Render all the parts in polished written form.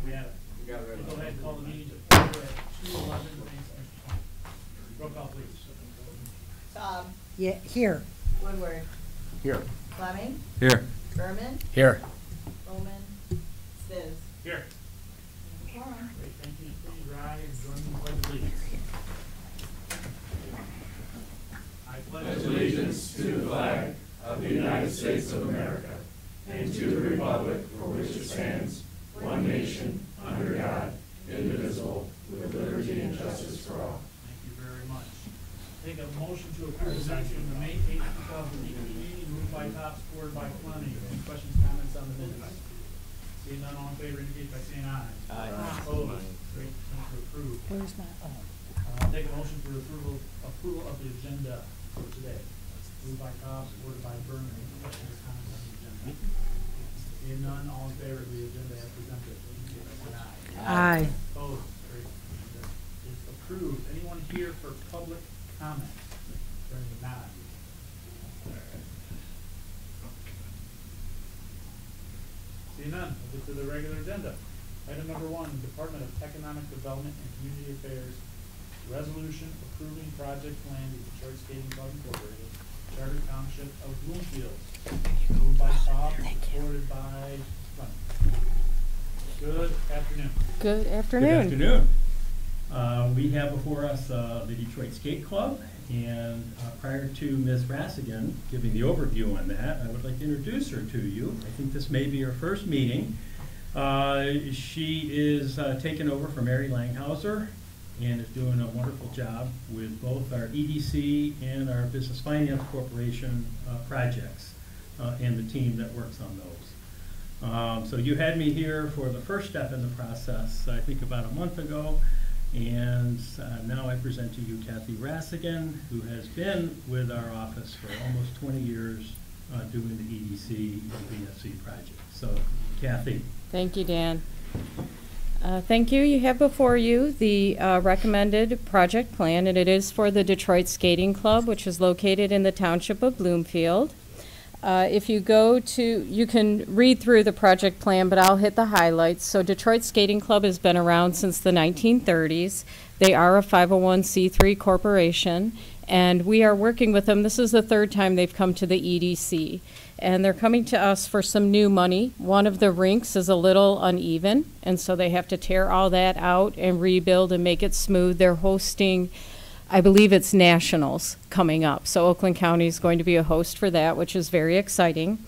We have it. You got it right. Go ahead and call the meeting to order at 2:11. Thanks, Mr. Twain. Roll call, please. Tom. Yeah, here. Woodward. Here. Fleming. Here. Berman. Here. Bowman. Spiz. Here. Quorum. Great, thank you. Please rise, join me in pledge allegiance. I pledge Allegiance to the flag of the United States of America and to the republic for which it stands, one nation, under God, indivisible, with liberty and justice for all. Thank you very much. Take a motion to approve the minutes from the May 8th, 2018 meeting, moved by Top, supported by Fleming. Any questions, comments on the minutes? Seeing none, all in favor indicate by saying aye. Aye. Opposed? Great, motion to approve. Where's my, Take a motion for approval of the agenda for today. Moved by Cobb, supported by Berman. Any questions, comments on the agenda? Seeing none, all in favor of the agenda as presented, indicate by saying aye. Aye. Opposed? Great. Agenda is approved. Anyone here for public comment during the non? Seeing none, we'll get to the regular agenda. Item number 1, Department of Economic Development and Community Affairs, resolution approving project plan to Detroit Skating Club Incorporated, Charter Township of Bloomfield. Moved by Bob, supported by Fleming. Good afternoon. Good afternoon. Good afternoon. We have before us the Detroit Skate Club, and prior to Ms. Rassigan giving the overview on that, I would like to introduce her to you. I think this may be her first meeting. She is taking over for Mary Langhauser and is doing a wonderful job with both our EDC and our Business Finance Corporation projects and the team that works on those. So you had me here for the first step in the process, I think about a month ago, and now I present to you Kathy Rassigan, who has been with our office for almost 20 years doing the EDC and BFC project. So Kathy. Thank you, Dan. Thank you. You have before you the recommended project plan, and it is for the Detroit Skating Club, which is located in the township of Bloomfield. If you go to, you can read through the project plan, but I'll hit the highlights. So Detroit Skating Club has been around since the 1930s. They are a 501c3 corporation, and we are working with them. This is the third time they've come to the EDC, and they're coming to us for some new money. One of the rinks is a little uneven, and so they have to tear all that out and rebuild and make it smooth. They're hosting, I believe it's nationals coming up. So Oakland County is going to be a host for that, which is very exciting.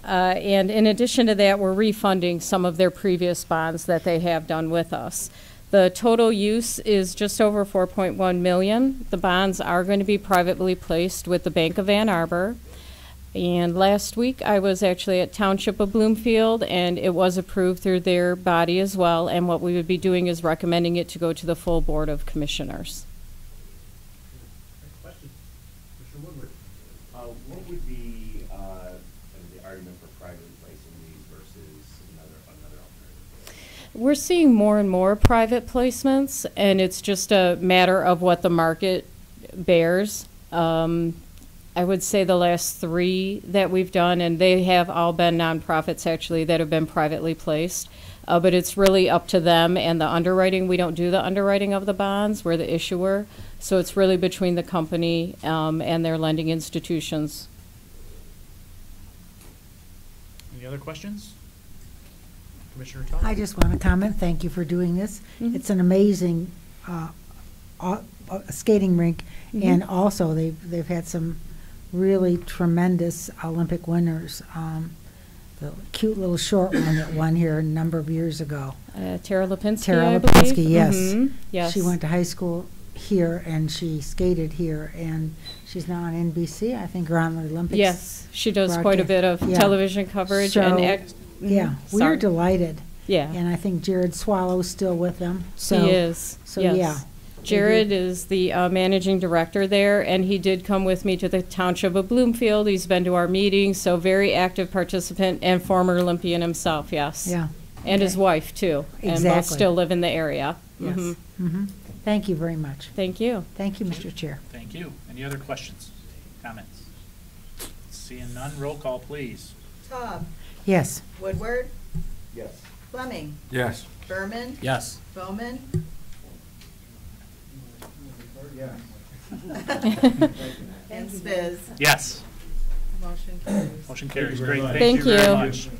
And in addition to that, we're refunding some of their previous bonds that they have done with us. The total use is just over $4.1 million. The bonds are going to be privately placed with the Bank of Ann Arbor. And last week I was actually at Township of Bloomfield, and it was approved through their body as well. And what we would be doing is recommending it to go to the full Board of Commissioners. Question? Mr. Woodward. What would be the argument for privately placing these versus another alternative? We're seeing more and more private placements, and it's just a matter of what the market bears. I would say the last 3 that we've done, and they have all been nonprofits actually that have been privately placed, but it's really up to them and the underwriting. We don't do the underwriting of the bonds, we're the issuer, so it's really between the company and their lending institutions. Any other questions? Commissioner Tull? I just want to comment, thank you for doing this. Mhm. It's an amazing skating rink, and also they've had some really tremendous Olympic winners. The cute little short one that won here a number of years ago. Tara Lipinski, Tara I Lipinski, believe. yes. Yes. She went to high school here, and she skated here, and she's now on NBC, I think, or on the Olympics. Yes, she does quite a bit of Yeah. television coverage. So, and yeah, we were Sorry. delighted. Yeah. And I think Jared Swallow's still with them. So, He is. So, yes. yeah. Jared is the managing director there, and he did come with me to the Township of Bloomfield. He's been to our meetings, so very active participant and former Olympian himself, yes. Yeah. And his wife, too. And both Exactly. still live in the area. Yes. Mhm. Mm-hmm. Thank you very much. Thank you. Thank you, Mr. Chair. Thank you. Any other questions, comments? Seeing none, roll call, please. Tom. Yes. Woodward. Yes. Fleming. Yes. Berman. Yes. Bowman. And Spiz. Yes. Motion carries. Motion carries. Thank you very Great. much. Thank you Thank very you. much.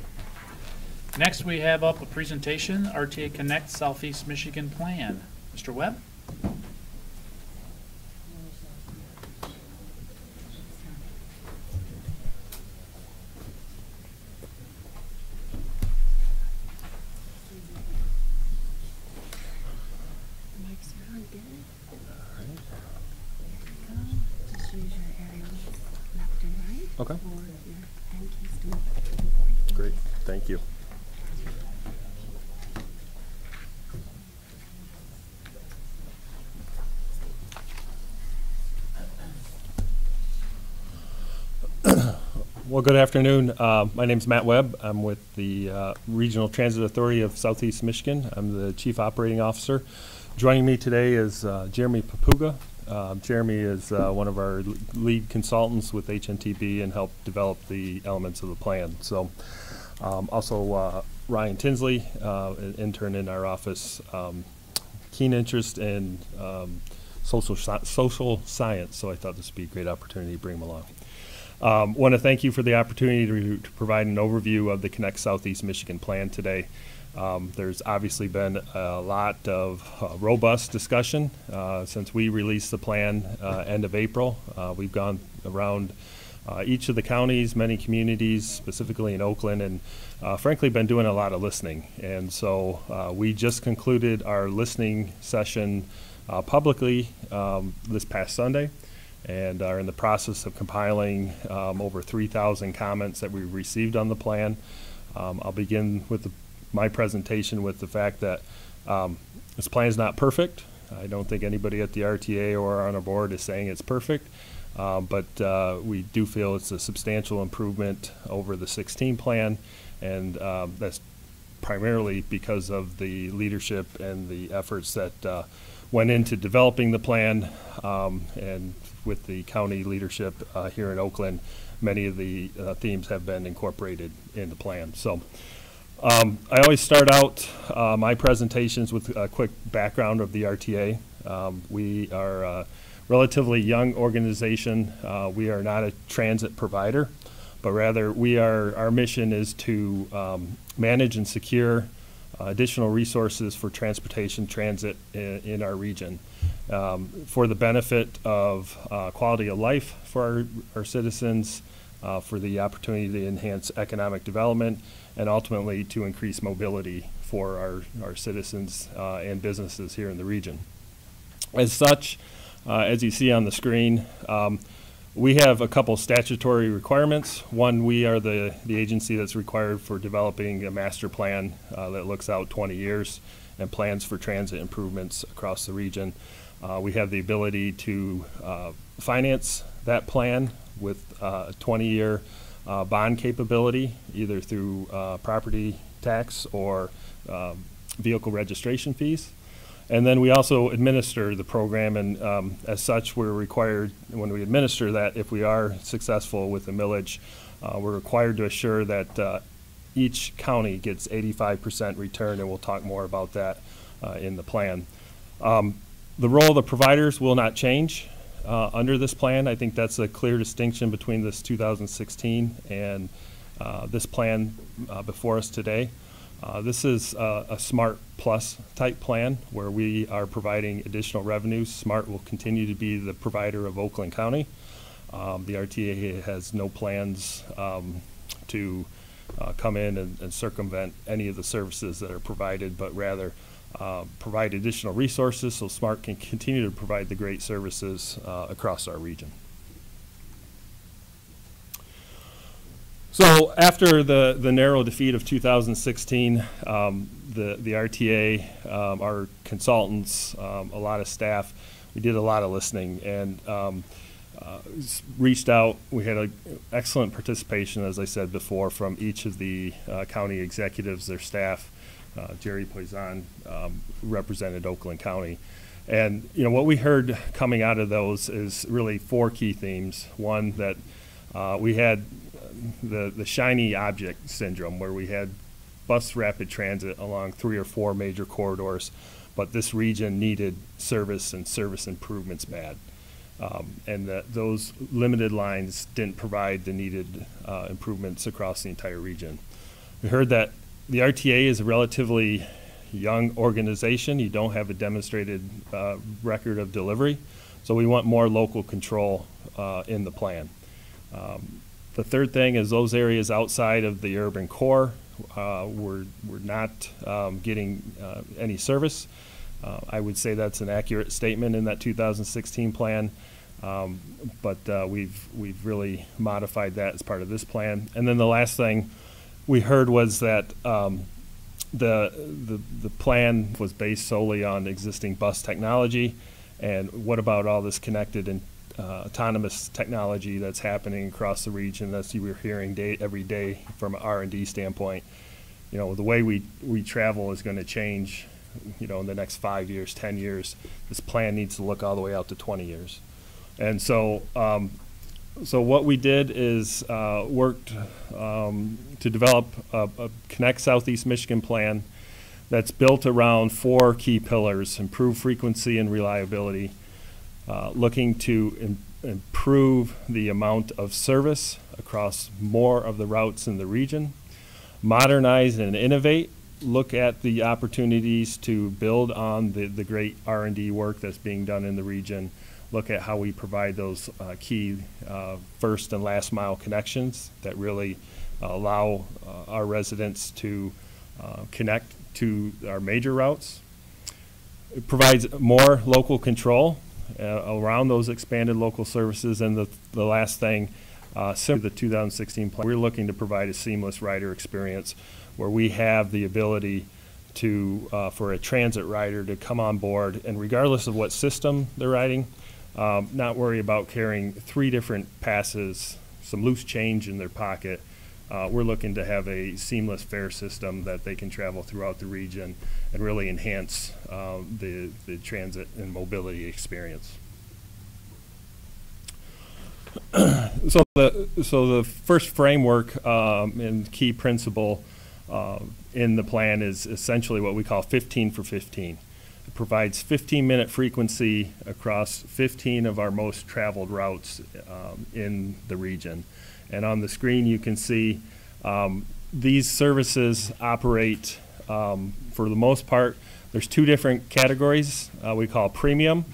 Next, we have up a presentation, RTA Connect Southeast Michigan Plan. Mr. Webb? Just use your arrows left and right. Okay. Or your pen keys to move. Great, thank you. Well, good afternoon. My name's Matt Webb. I'm with the Regional Transit Authority of Southeast Michigan. I'm the Chief Operating Officer. Joining me today is Jeremy Papuga. Jeremy is one of our lead consultants with HNTB and helped develop the elements of the plan. So also Ryan Tinsley, an intern in our office, keen interest in social science, so I thought this would be a great opportunity to bring him along. Want to thank you for the opportunity to provide an overview of the Connect Southeast Michigan plan today. There's obviously been a lot of robust discussion since we released the plan end of April. We've gone around each of the counties, many communities, specifically in Oakland, and frankly been doing a lot of listening. And so we just concluded our listening session publicly this past Sunday, and are in the process of compiling over 3,000 comments that we received on the plan. I'll begin with my presentation with the fact that this plan is not perfect. I don't think anybody at the RTA or on our board is saying it's perfect, but we do feel it's a substantial improvement over the 16 plan, and that's primarily because of the leadership and the efforts that went into developing the plan, and with the county leadership here in Oakland, many of the themes have been incorporated in the plan. So I always start out my presentations with a quick background of the RTA. We are a relatively young organization. We are not a transit provider, but rather our mission is to manage and secure additional resources for transportation transit in our region for the benefit of quality of life for our citizens, for the opportunity to enhance economic development, and ultimately to increase mobility for our citizens and businesses here in the region. As such, as you see on the screen, we have a couple statutory requirements. One, we are the agency that's required for developing a master plan that looks out 20 years and plans for transit improvements across the region. We have the ability to finance that plan with a 20-year bond capability, either through property tax or vehicle registration fees. And then we also administer the program, and as such, we're required, when we administer that, if we are successful with the millage, we're required to assure that each county gets 85% return, and we'll talk more about that in the plan. The role of the providers will not change under this plan. I think that's a clear distinction between this 2016 and this plan before us today. This is a SMART Plus type plan where we are providing additional revenues. SMART will continue to be the provider of Oakland County. The RTA has no plans to come in and circumvent any of the services that are provided, but rather provide additional resources so SMART can continue to provide the great services across our region. So after the narrow defeat of 2016, the RTA, our consultants, a lot of staff, we did a lot of listening and reached out. We had an excellent participation, as I said before, from each of the county executives, their staff. Jerry Poizon represented Oakland County. And what we heard coming out of those is really four key themes. One, that we had the shiny object syndrome, where we had bus rapid transit along 3 or 4 major corridors, but this region needed service and service improvements bad. And those limited lines didn't provide the needed improvements across the entire region. We heard that the RTA is a relatively young organization. You don't have a demonstrated record of delivery, so we want more local control in the plan. The third thing is those areas outside of the urban core we're not getting any service. I would say that's an accurate statement in that 2016 plan, but we've really modified that as part of this plan. And then the last thing we heard was that the plan was based solely on existing bus technology, and what about all this connected and autonomous technology that's happening across the region that you were hearing every day from an R&D standpoint. You know, the way we travel is going to change, you know, in the next 5 years, 10 years. This plan needs to look all the way out to 20 years. And so so what we did is worked to develop a Connect Southeast Michigan plan that's built around 4 key pillars: improve frequency and reliability, looking to improve the amount of service across more of the routes in the region, modernize and innovate, look at the opportunities to build on the great R&D work that's being done in the region, look at how we provide those key first and last mile connections that really allow our residents to connect to our major routes. It provides more local control around those expanded local services. And the last thing, similar to the 2016 plan, we're looking to provide a seamless rider experience where we have the ability to, for a transit rider to come on board and regardless of what system they're riding, not worry about carrying 3 different passes, some loose change in their pocket. We're looking to have a seamless fare system that they can travel throughout the region and really enhance the transit and mobility experience. So the first framework and key principle in the plan is essentially what we call 15 for 15. It provides 15-minute frequency across 15 of our most traveled routes in the region. And on the screen you can see these services operate, for the most part, there's 2 different categories we call premium.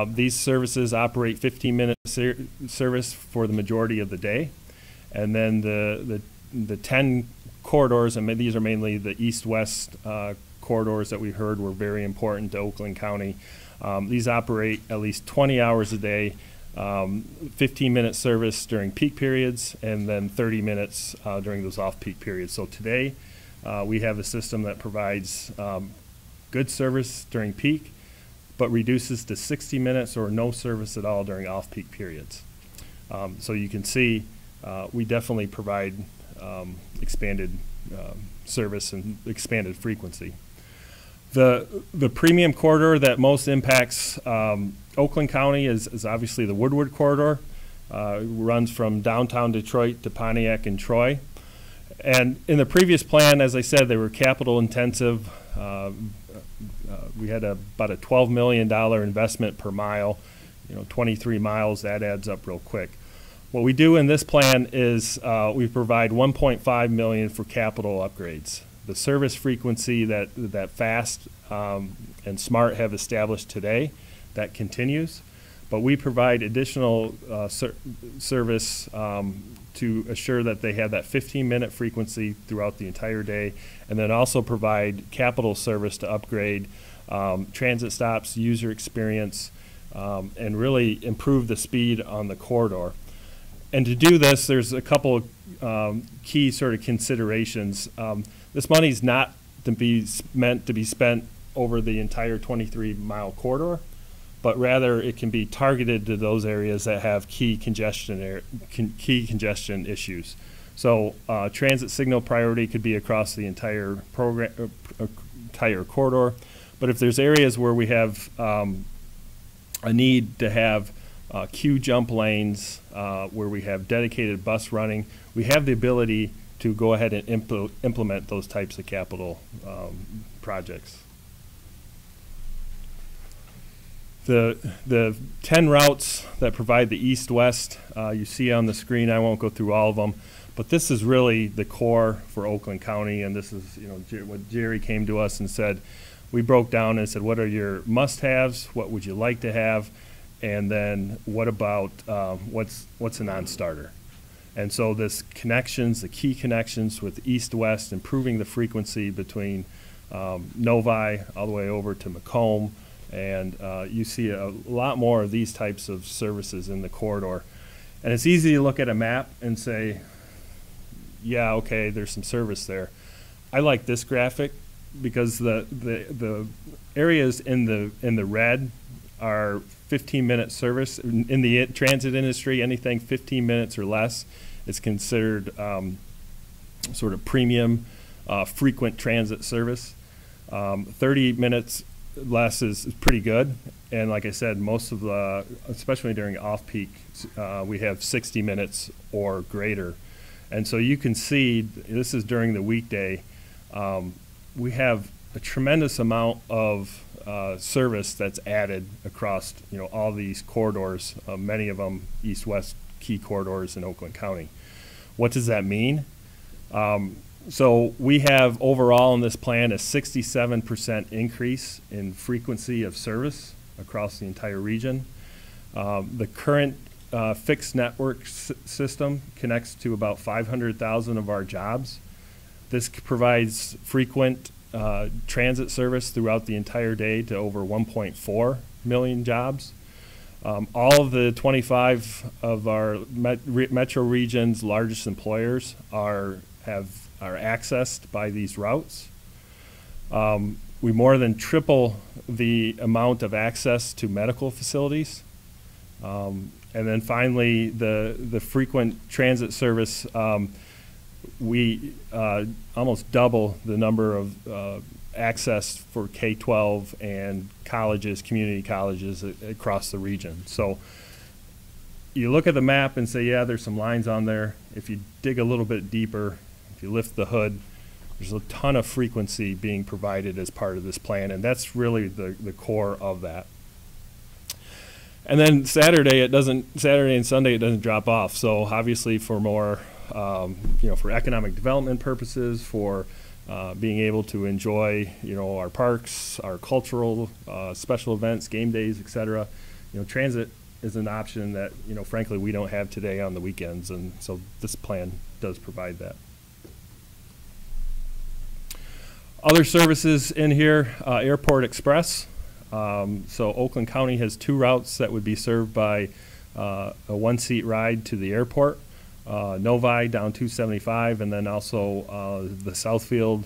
These services operate 15-minute service for the majority of the day. And then the 10 corridors, and these are mainly the east-west corridors that we heard were very important to Oakland County. These operate at least 20 hours a day, 15-minute service during peak periods, and then 30 minutes during those off-peak periods. So today, we have a system that provides good service during peak, but reduces to 60 minutes or no service at all during off-peak periods. So you can see we definitely provide expanded service and expanded frequency. The premium corridor that most impacts Oakland County is obviously the Woodward corridor. It runs from downtown Detroit to Pontiac and Troy. And in the previous plan, as I said, they were capital intensive. We had about a $12 million investment per mile. 23 miles, that adds up real quick. What we do in this plan is we provide $1.5 million for capital upgrades. The service frequency that FAST and SMART have established today, that continues. But we provide additional service to assure that they have that 15-minute frequency throughout the entire day, and then also provide capital service to upgrade transit stops, user experience, and really improve the speed on the corridor. And to do this, there's a couple of key sort of considerations. This money is not meant to be spent over the entire 23-mile corridor, but rather it can be targeted to those areas that have key congestion issues. So transit signal priority could be across the entire entire corridor, but if there's areas where we have a need to have queue jump lanes, where we have dedicated bus running, we have the ability to go ahead and implement those types of capital projects. The 10 routes that provide the east-west, you see on the screen. I won't go through all of them, but this is really the core for Oakland County, and this is, you know, what Jerry came to us and said. We broke down and said, what are your must-haves? What would you like to have? And then what about what's a non-starter? And so this connections, the key connections with east-west, improving the frequency between Novi all the way over to Macomb, and you see a lot more of these types of services in the corridor. And it's easy to look at a map and say, yeah, okay, there's some service there. I like this graphic because the areas in the red are 15-minute service. In the transit industry, anything 15 minutes or less is considered sort of premium, frequent transit service. 30 minutes less is pretty good. And like I said, most of the, especially during off-peak, we have 60 minutes or greater. And so you can see, this is during the weekday, we have a tremendous amount of service that's added across, you know, all these corridors, many of them east-west key corridors in Oakland County. What does that mean? So we have overall in this plan a 67% increase in frequency of service across the entire region. The current fixed network system connects to about 500,000 of our jobs. This provides frequent transit service throughout the entire day to over 1.4 million jobs. All of the 25 of our metro region's largest employers are accessed by these routes. We more than triple the amount of access to medical facilities. And then finally, the frequent transit service, we almost double the number of access for K-12 and colleges, community colleges across the region. So you look at the map and say, yeah, there's some lines on there. If you dig a little bit deeper, if you lift the hood, there's a ton of frequency being provided as part of this plan, and that's really the core of that. And then Saturday and Sunday it doesn't drop off. So obviously for more, you know, for economic development purposes, for being able to enjoy, you know, our parks, our cultural special events, game days, etc. You know, transit is an option that, you know, frankly we don't have today on the weekends, and so this plan does provide that. Other services in here, Airport Express. So Oakland County has 2 routes that would be served by a 1-seat ride to the airport. Novi down 275, and then also the Southfield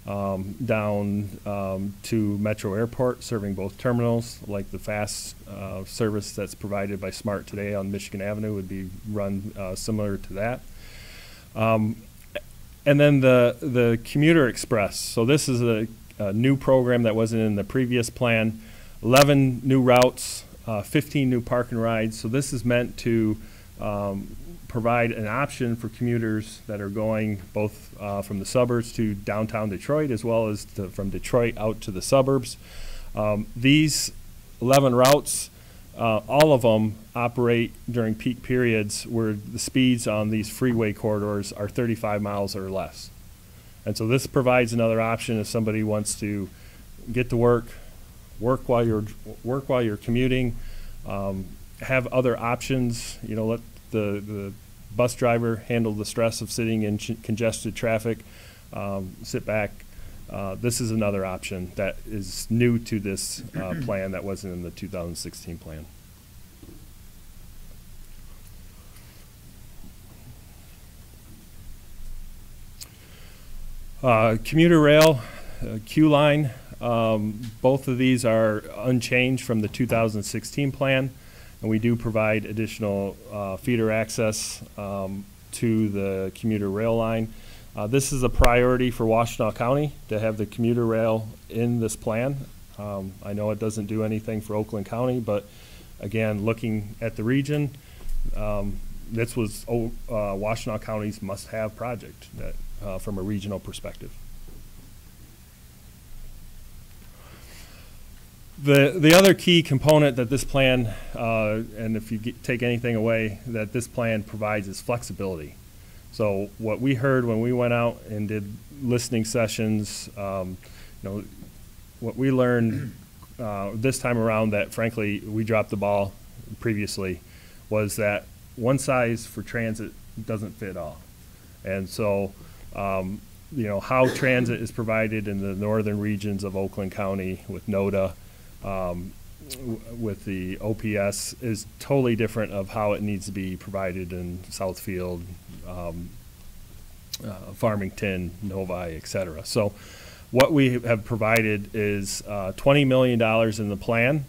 down to Metro Airport, serving both terminals. Like the fast service that's provided by SMART today on Michigan Avenue would be run similar to that. And then the Commuter Express. So this is a new program that wasn't in the previous plan. 11 new routes, 15 new park and rides. So this is meant to provide an option for commuters that are going both from the suburbs to downtown Detroit, as well as from Detroit out to the suburbs. These 11 routes, all of them operate during peak periods where the speeds on these freeway corridors are 35 miles or less. And so this provides another option if somebody wants to get to work while you're commuting, have other options. You know, let the bus driver handle the stress of sitting in congested traffic, sit back. This is another option that is new to this plan that wasn't in the 2016 plan. Commuter rail, Q-line, both of these are unchanged from the 2016 plan, and we do provide additional feeder access to the commuter rail line. This is a priority for Washtenaw County to have the commuter rail in this plan. I know it doesn't do anything for Oakland County, but again, looking at the region, this was Washtenaw County's must-have project that from a regional perspective. The other key component that this plan, and if you take anything away, that this plan provides is flexibility. So what we heard when we went out and did listening sessions, what we learned this time around that frankly we dropped the ball previously was that one size for transit doesn't fit all. And so how transit is provided in the northern regions of Oakland County with NODA, with the OPS is totally different of how it needs to be provided in Southfield, Farmington, Novi, et cetera. So what we have provided is $20 million in the plan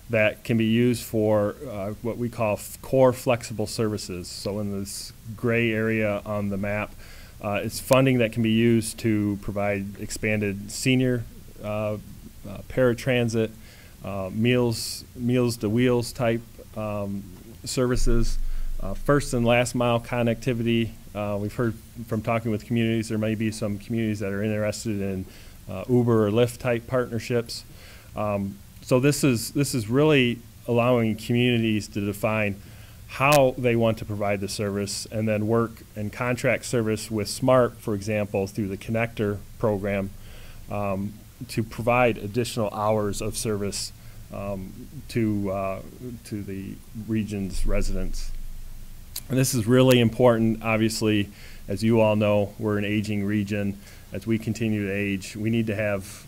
that can be used for what we call core flexible services. So in this gray area on the map, it's funding that can be used to provide expanded senior paratransit, meals to wheels type services, first and last mile connectivity. We've heard from talking with communities, there may be some communities that are interested in Uber or Lyft type partnerships. So this is really allowing communities to define how they want to provide the service and then work and contract service with SMART, for example, through the Connector program, to provide additional hours of service to the region's residents. And this is really important. Obviously, as you all know, we're an aging region. As we continue to age, we need to have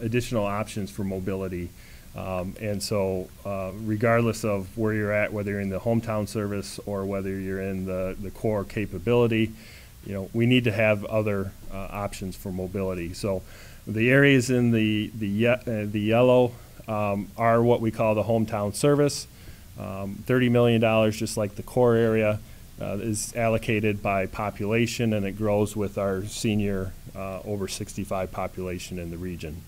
additional options for mobility. And so regardless of where you're at, whether you're in the hometown service or whether you're in the core capability, we need to have other options for mobility. So the areas in the yellow are what we call the hometown service. $30 million, just like the core area, is allocated by population, and it grows with our senior over 65 population in the region.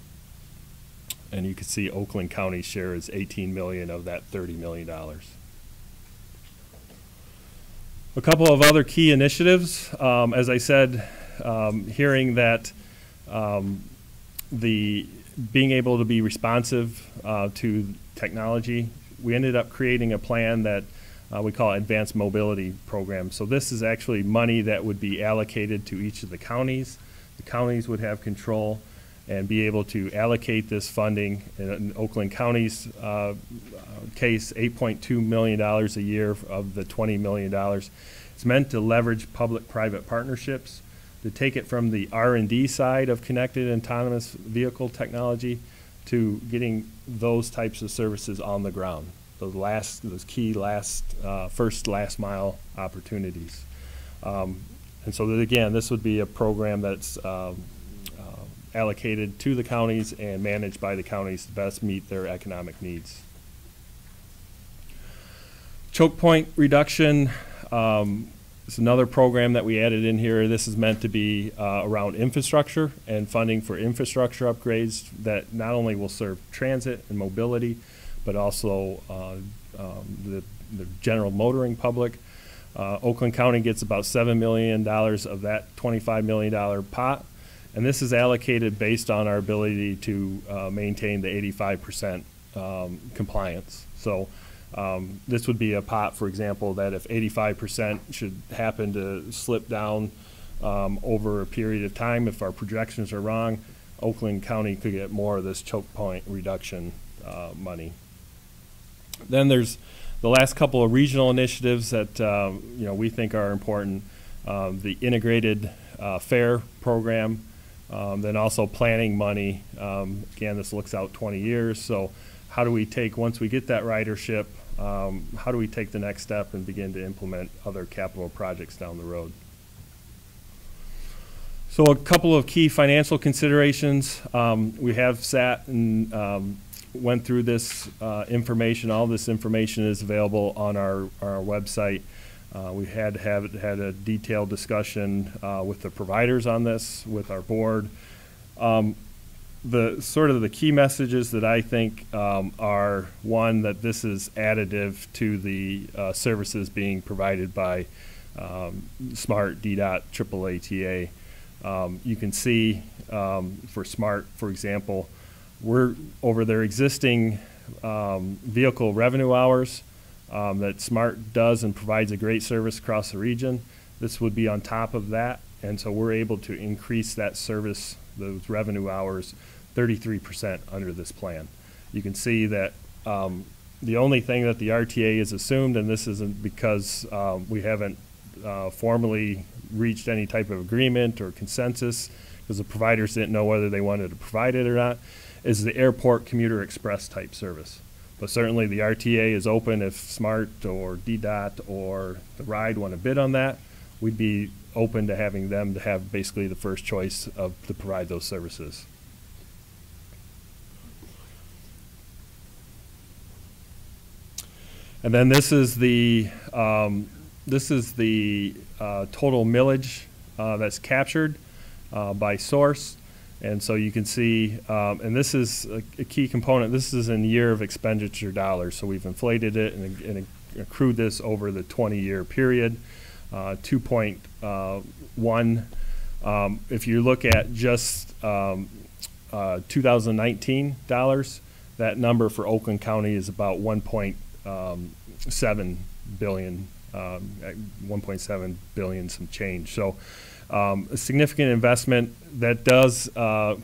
And you can see Oakland County's share is $18 million of that $30 million. A couple of other key initiatives. As I said, hearing that the being able to be responsive to technology, we ended up creating a plan that we call Advanced Mobility Program. So this is actually money that would be allocated to each of the counties. The counties would have control and be able to allocate this funding. In Oakland County's case, $8.2 million a year of the $20 million. It's meant to leverage public-private partnerships, to take it from the R&D side of connected autonomous vehicle technology to getting those types of services on the ground, those key first last mile opportunities. And so that, again, this would be a program that's allocated to the counties and managed by the counties to best meet their economic needs. Choke point reduction is another program that we added in here. This is meant to be around infrastructure and funding for infrastructure upgrades that not only will serve transit and mobility, but also the general motoring public. Oakland County gets about $7 million of that $25 million pot. And this is allocated based on our ability to maintain the 85% compliance. So this would be a pot, for example, that if 85% should happen to slip down over a period of time, if our projections are wrong, Oakland County could get more of this choke point reduction money. Then there's the last couple of regional initiatives that we think are important. The integrated fare program. Then also planning money. Again, this looks out 20 years. So how do we take, once we get that ridership, how do we take the next step and begin to implement other capital projects down the road? So a couple of key financial considerations. We have sat and went through this information. All this information is available on our website. We had a detailed discussion with the providers on this, with our board. The key messages that I think are, one, that this is additive to the services being provided by SMART, DDOT, AAATA. You can see for SMART, for example, we're over their existing vehicle revenue hours that SMART does and provides a great service across the region. This would be on top of that, and so we're able to increase that service, those revenue hours, 33% under this plan. You can see that the only thing that the RTA has assumed, and this isn't because we haven't formally reached any type of agreement or consensus, because the providers didn't know whether they wanted to provide it or not, is the airport commuter express type service. But certainly the RTA is open if SMART or DDOT or the RIDE want to bid on that. We'd be open to having them to have basically the first choice to provide those services. And then this is the total millage that's captured by source. And so you can see, and this is a key component, this is in year of expenditure dollars. So we've inflated it and accrued this over the 20-year period, 2.1. If you look at just 2019 dollars, that number for Oakland County is about 1.7 billion, 1.7 billion some change. So a significant investment that does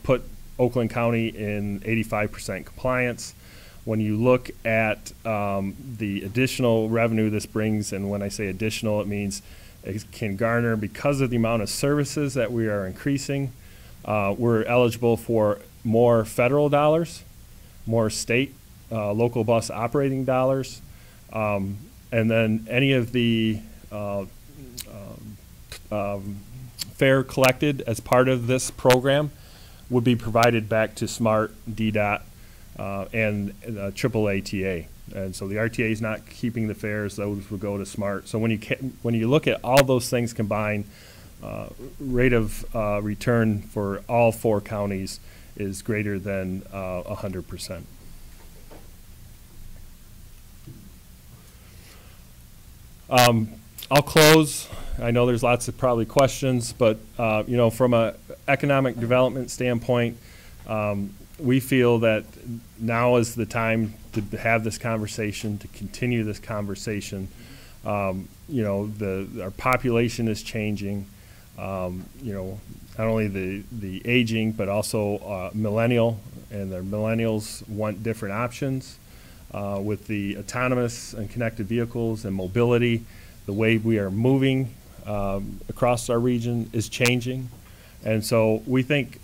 put Oakland County in 85% compliance. When you look at the additional revenue this brings, and when I say additional, it means it can garner, because of the amount of services that we are increasing, we're eligible for more federal dollars, more state local bus operating dollars, and then any of the fare collected as part of this program would be provided back to SMART, DDOT, and AAATA. And so the RTA is not keeping the fares; those would go to SMART. So when you look at all those things combined, rate of return for all 4 counties is greater than 100%. I'll close. I know there's lots of probably questions, but you know, from an economic development standpoint, we feel that now is the time to have this conversation, to continue this conversation. You know, our population is changing. You know, not only the aging, but also millennial, and the millennials want different options. With the autonomous and connected vehicles and mobility, the way we are moving across our region is changing. And so we think,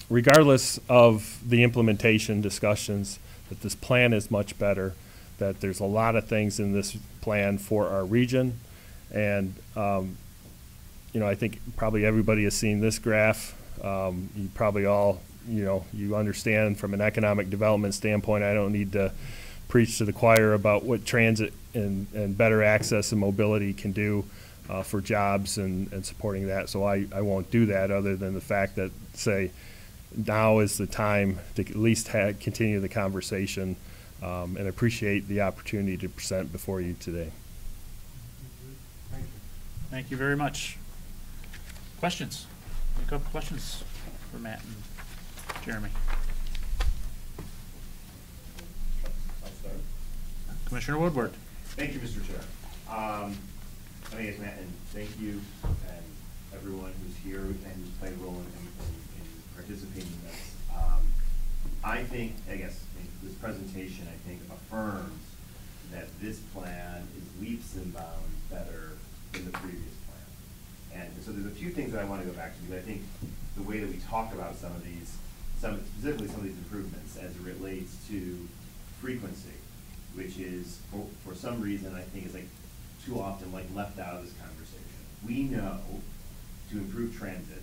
regardless of the implementation discussions, that this plan is much better, that there's a lot of things in this plan for our region. And you know, I think probably everybody has seen this graph. You probably all, you know, you understand from an economic development standpoint, I don't need to preach to the choir about what transit and better access and mobility can do for jobs and supporting that. So I won't do that, other than the fact that, say, now is the time to at least continue the conversation, and appreciate the opportunity to present before you today. Thank you very much. Questions? A couple questions for Matt and Jeremy. I'll start. Commissioner Woodward. Thank you, Mr. Chair. My name is Matt, and thank you and everyone who's here and who's played a role in participating in this. I think, I guess, this presentation, I think, affirms that this plan is leaps and bounds better than the previous plan. And so there's a few things that I want to go back to, because I think the way that we talk about some of these, specifically some of these improvements as it relates to frequency, which is, for some reason, I think is like too often like left out of this conversation. We know to improve transit,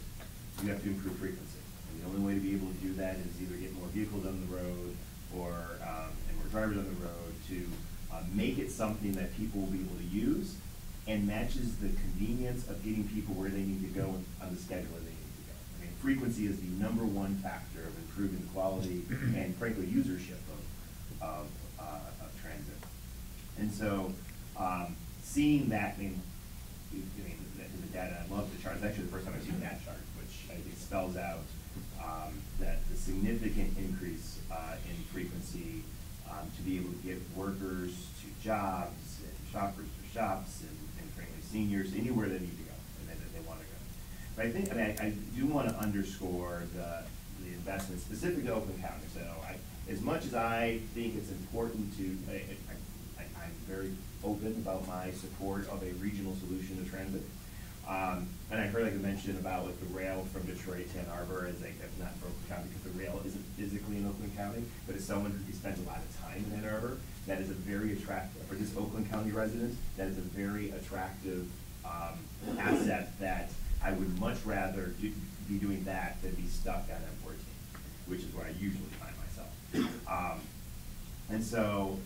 you have to improve frequency. And the only way to be able to do that is either get more vehicles on the road and more drivers on the road to make it something that people will be able to use and matches the convenience of getting people where they need to go on the schedule they need to go. I mean, frequency is the #1 factor of improving the quality and, frankly, usership of transit. And so, seeing that, I mean, the data, I love the chart. It's actually the first time I've seen that chart, which I think spells out that the significant increase in frequency to be able to get workers to jobs and shoppers to shops and frankly seniors anywhere they need to go and that they want to go. But I think, I do want to underscore the investment specific to Oakland County. So as much as I think it's important to, I'm very open about my support of a regional solution to transit. And I heard like I mentioned about like the rail from Detroit to Ann Arbor as like, not for Oakland County because the rail isn't physically in Oakland County, but as someone who spends a lot of time in Ann Arbor, that is a very attractive, for this Oakland County resident, that is a very attractive asset that I would much rather be doing that than be stuck on M14, which is where I usually find myself. And so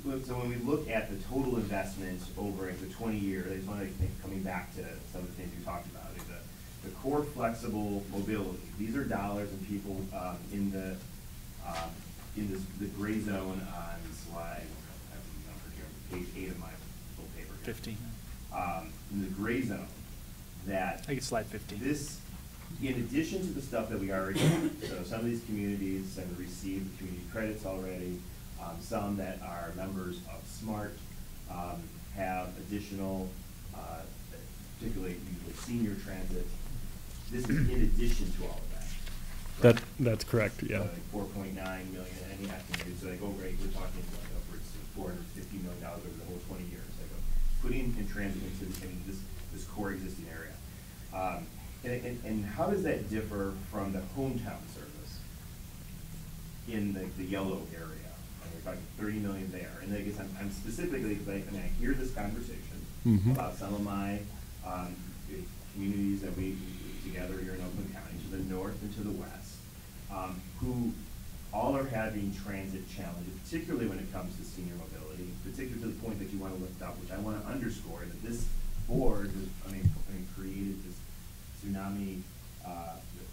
when we look at the total investment over the 20 years, I just want to think, coming back to some of the things you talked about, is the core flexible mobility. These are dollars and people in the gray zone on slide, I have the number here, page 8 of my little paper here. 15. In the gray zone, that I think it's slide 15. this, in addition to the stuff that we already have, so some of these communities have received community credits already, some that are members of SMART have additional, particularly usually senior transit. This is in addition to all of that. That's correct, yeah. So like 4.9 million, any estimated, so like, oh great, we're talking like upwards of $450 million over the whole 20 years. Like putting in transit into this core existing area. And how does that differ from the hometown service in the yellow area? And we're talking 30 million there. And I guess I'm specifically, because I hear this conversation about some of my communities that we together here in Oakland County, to the north and to the west, who all are having transit challenges, particularly when it comes to senior mobility, particularly to the point that you want to lift up, which I want to underscore that this board, created this tsunami, the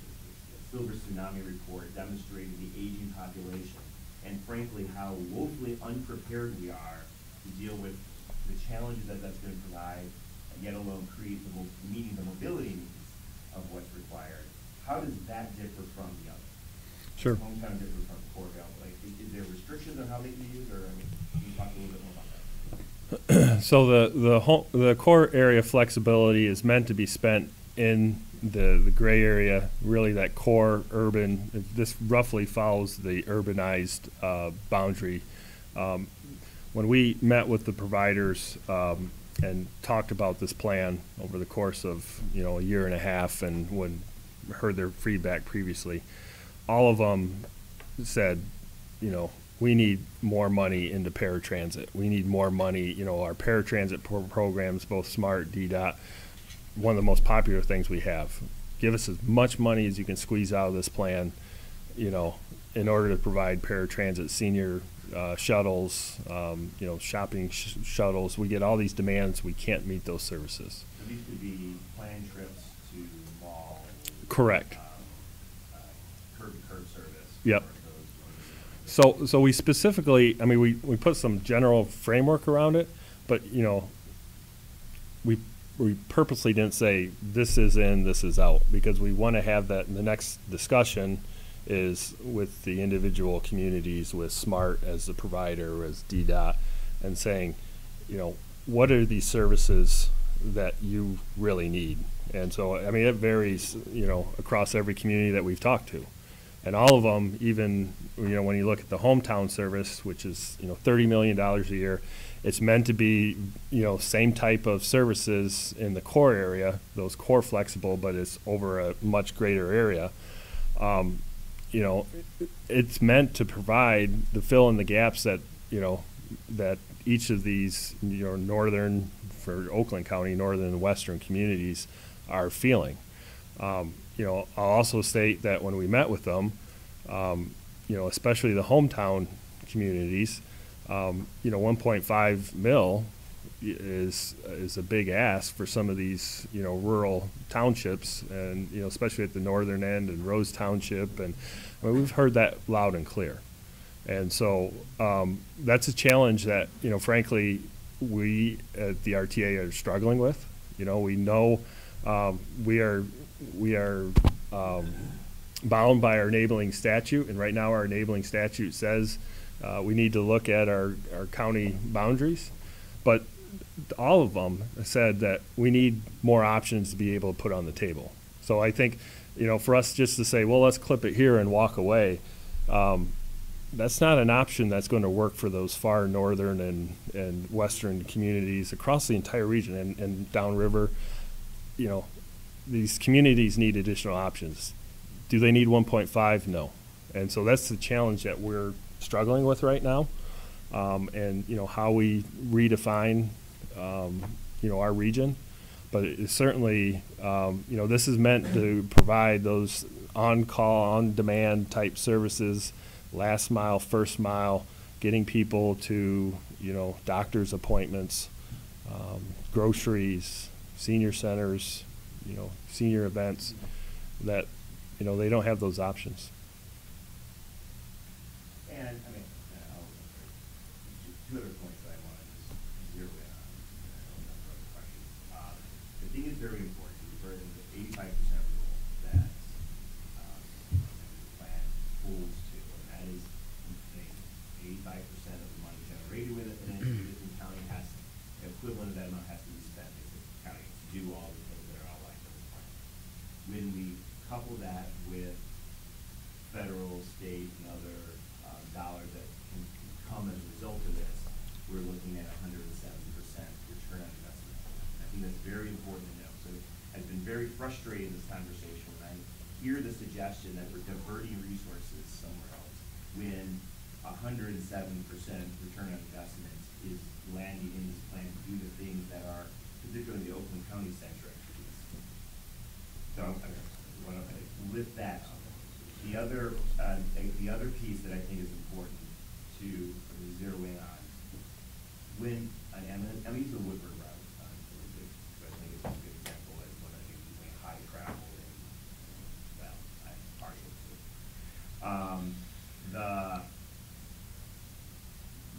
Silver Tsunami Report demonstrating the aging population and frankly how woefully unprepared we are to deal with the challenges that that's going to provide, yet alone meeting the mobility needs of what's required. How does that differ from the other? Sure. Hometown differ from Corville? Like, is there restrictions on how they can use, or can you talk a little bit more about that? So the core area flexibility is meant to be spent in the gray area, really that core urban. This roughly follows the urbanized boundary. When we met with the providers and talked about this plan over the course of a year and a half, and when heard their feedback previously, all of them said, we need more money into paratransit. We need more money, our paratransit programs, both SMART, DDOT, one of the most popular things we have. Give us as much money as you can squeeze out of this plan, in order to provide paratransit, senior shuttles, shopping shuttles. We get all these demands. We can't meet those services. So these could be planned trips to the mall. Correct. Curb service. Yep. So we specifically, we put some general framework around it, but we purposely didn't say this is in, this is out, because we want to have that in the next discussion is with the individual communities, with SMART as the provider, as DDOT, and saying, what are these services that you really need? And so, it varies, across every community that we've talked to. And all of them, even, when you look at the hometown service, which is, $30 million a year, it's meant to be, same type of services in the core area, those core flexible, but it's over a much greater area. It's meant to provide the fill in the gaps that, that each of these, northern, for Oakland County, northern and western communities are feeling. I'll also state that when we met with them, especially the hometown communities, 1.5 mil is a big ask for some of these, rural townships, and, especially at the northern end and Rose Township. And we've heard that loud and clear. And so that's a challenge that, frankly, we at the RTA are struggling with. You know, we know we are bound by our enabling statute, and right now our enabling statute says we need to look at our county boundaries, but all of them said that we need more options to be able to put on the table. So I think, you know, for us just to say, well, let's clip it here and walk away, that's not an option that's going to work for those far northern and western communities across the entire region and downriver. You know, these communities need additional options. Do they need 1.5? No. And so that's the challenge that we're struggling with right now. And, you know, how we redefine, you know, our region. But it's certainly, you know, this is meant to provide those on-call, on-demand type services, last mile, first mile, getting people to, you know, doctor's appointments, groceries, senior centers, you know, senior events that, you know, they don't have those options. And, I mean, two other points that I want to just zero in on. The thing is very important. We've heard the 85% rule that the plan holds to, and that is 85% of the money generated with it, and then the county has, the equivalent of that amount has to be spent in the county to do all the things that are outlined in the plan. When we couple that with federal, state, and other dollars that can come as a result of this, we're looking at 170% return on investment. I think that's very important to know. So I've been very frustrated in this conversation when I hear the suggestion that we're diverting resources somewhere else when 107% return on investment is landing in this plan to do the things that are particularly the Oakland County centric. So I want to lift that up. The other piece that I think is important to zero in on, when I'm using the Woodward route, I think it's a good example of when I think using high travel and, well, I'm partial to.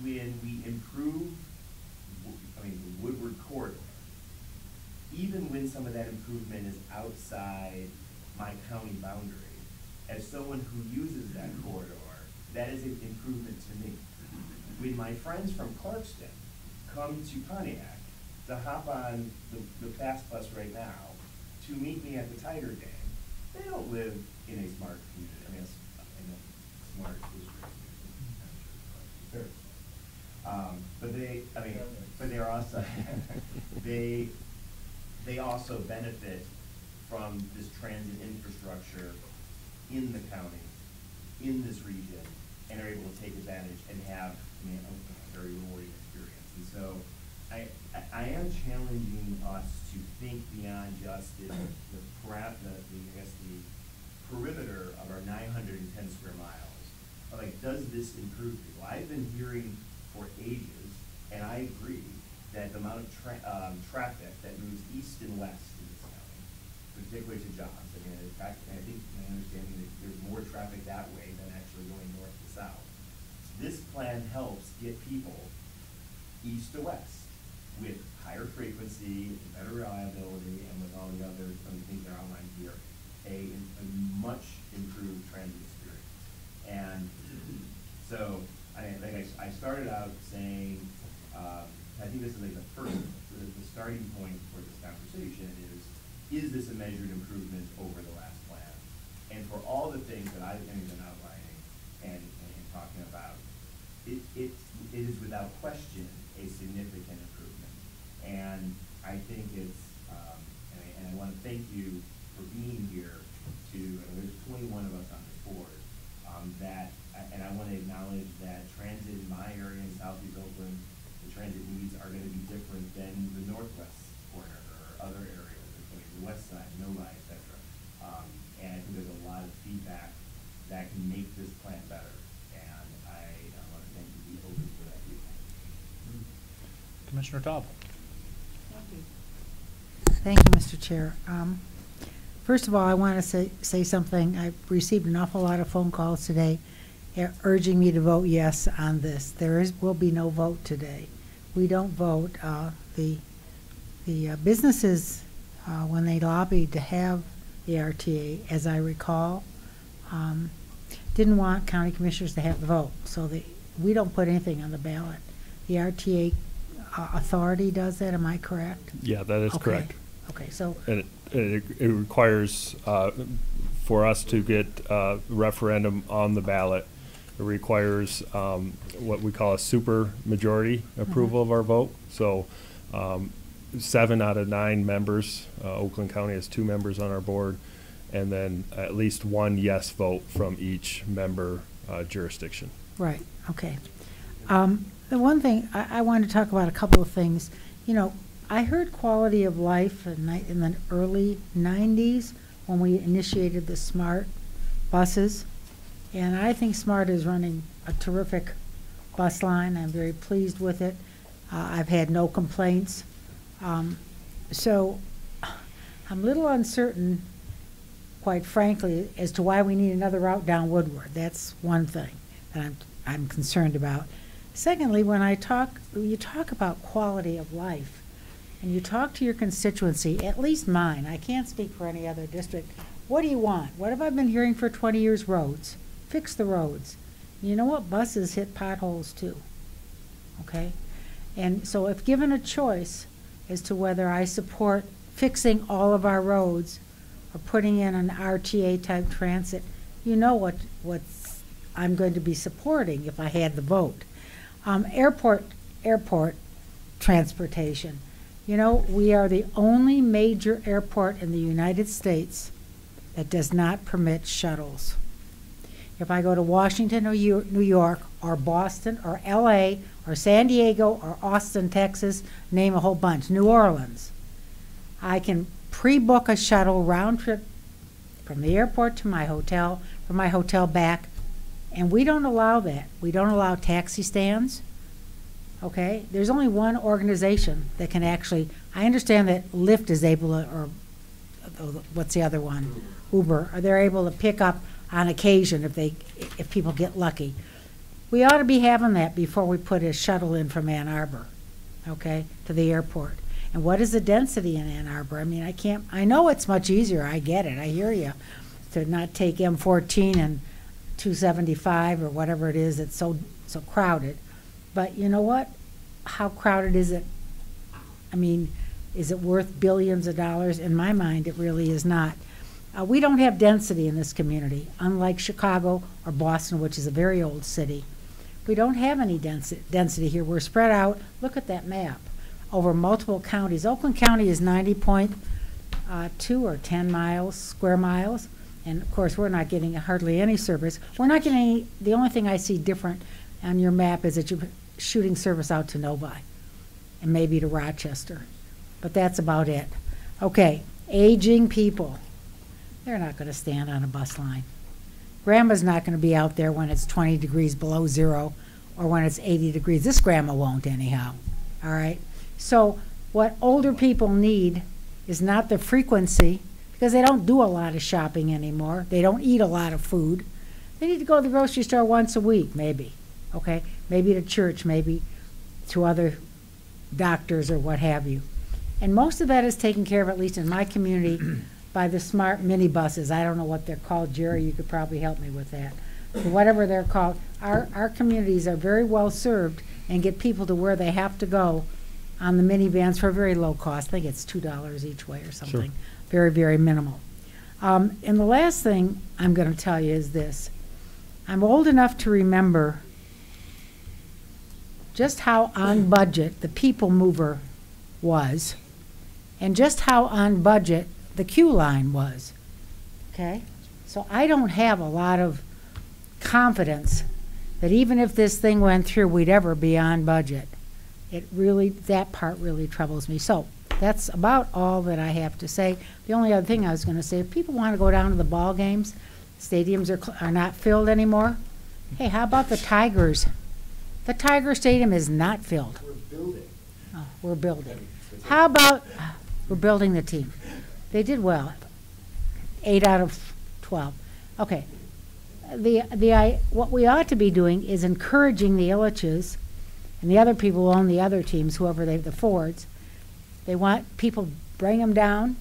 When we improve, the Woodward corridor, even when some of that improvement is outside my county boundary, as someone who uses that corridor, that is an improvement to me. When my friends from Clarkston come to Pontiac to hop on the fast bus right now to meet me at the Tiger game, they don't live in a smart community. I mean, smart is great. But they are also they also benefit from this transit infrastructure in the county, in this region, and are able to take advantage and have a very rewarding experience. And so I am challenging us to think beyond just the perimeter of our 910 square miles. Like, does this improve people? I've been hearing for ages, and I agree, that the amount of traffic that moves east and west in this county, particularly to jobs. I mean, in fact, I think my understanding is there's more traffic that way than actually going north to south. This plan helps get people east to west with higher frequency, better reliability, and with all the other things that are outlined here, a much improved transit experience. And so, I started out saying, I think this is like the starting point for this conversation is this a measured improvement over the last plan? And for all the things that I've been outlining and talking about, it is without question a significant improvement. And I think it's, and I want to thank you for being here there's 21 of us on this board, and I want to acknowledge that transit in my area in Southeast Oakland, the transit needs are going to be different than the northwest corner or other areas, the west side, Novi, et cetera. And I think there's a lot of feedback that can make this plan better. And I want to thank you for being open for that feedback. Commissioner Taub. Thank you, Mr. Chair. First of all, I want to say something. I've received an awful lot of phone calls today urging me to vote yes on this. Will be no vote today. We don't vote. The the businesses, when they lobbied to have the RTA, as I recall, didn't want county commissioners to have the vote, so we don't put anything on the ballot. The RTA authority does that, am I correct? Yeah, that is Okay. correct. Okay, so, And it requires, for us to get referendum on the ballot, it requires what we call a super majority approval of our vote. So 7 out of 9 members, Oakland County has 2 members on our board, and then at least 1 yes vote from each member jurisdiction. right, okay. The one thing, I wanted to talk about a couple of things. You know, I heard quality of life in the early 90s when we initiated the SMART buses. And I think SMART is running a terrific bus line. I'm very pleased with it. I've had no complaints. So I'm a little uncertain, quite frankly, as to why we need another route down Woodward. That's one thing that I'm concerned about. Secondly, when you talk about quality of life, and you talk to your constituency, at least mine, I can't speak for any other district, what do you want? What have I been hearing for 20 years? Roads. Fix the roads. You know what? Buses hit potholes too, okay? And so if given a choice as to whether I support fixing all of our roads or putting in an RTA-type transit, you know what I'm going to be supporting if I had the vote. Airport transportation. You know, we are the only major airport in the United States that does not permit shuttles. If I go to Washington or New York or Boston or LA or San Diego or Austin, Texas, name a whole bunch, New Orleans, I can pre-book a shuttle round trip from the airport to my hotel, from my hotel back, and we don't allow that. We don't allow taxi stands, okay? There's only one organization that can actually, I understand that Lyft is able to, or what's the other one? Uber, or they're able to pick up on occasion if people get lucky. We ought to be having that before we put a shuttle in from Ann Arbor, okay, to the airport. And what is the density in Ann Arbor? I mean, I know it's much easier, I get it, I hear you, to not take M14 and 275 or whatever it is that's so crowded. But you know what? How crowded is it? I mean, is it worth billions of dollars? In my mind, it really is not. We don't have density in this community, unlike Chicago or Boston, which is a very old city. We don't have any density here. We're spread out, look at that map, over multiple counties. Oakland County is 90.2 or 10 square miles. And of course, we're not getting hardly any service. We're not getting any, the only thing I see different on your map is that you're shooting service out to Novi and maybe to Rochester. But that's about it. Okay, aging people. They're not going to stand on a bus line. Grandma's not going to be out there when it's 20 degrees below zero or when it's 80 degrees. This grandma won't anyhow, all right? So what older people need is not the frequency, because they don't do a lot of shopping anymore. They don't eat a lot of food. They need to go to the grocery store once a week, maybe, okay? Maybe to church, maybe to other doctors or what have you. And most of that is taken care of, at least in my community, by the SMART minibuses. I don't know what they're called. Jerry, you could probably help me with that. Whatever they're called. Our communities are very well served and get people to where they have to go on the minivans for a very low cost. I think it's $2 each way or something. Sure. Very, very minimal. And the last thing I'm going to tell you is this. I'm old enough to remember just how on budget the People Mover was and just how on budget the Q line was, okay? So I don't have a lot of confidence that even if this thing went through, we'd ever be on budget. That part really troubles me. So that's about all that I have to say. The only other thing I was going to say, if people want to go down to the ball games, stadiums are not filled anymore. Hey, how about the Tigers? The Tiger Stadium is not filled. We're building. Oh, we're building. How about, we're building the team. They did well, 8 out of 12. Okay, what we ought to be doing is encouraging the Illiches and the other people who own the other teams, whoever the Fords, They want people, bring them down.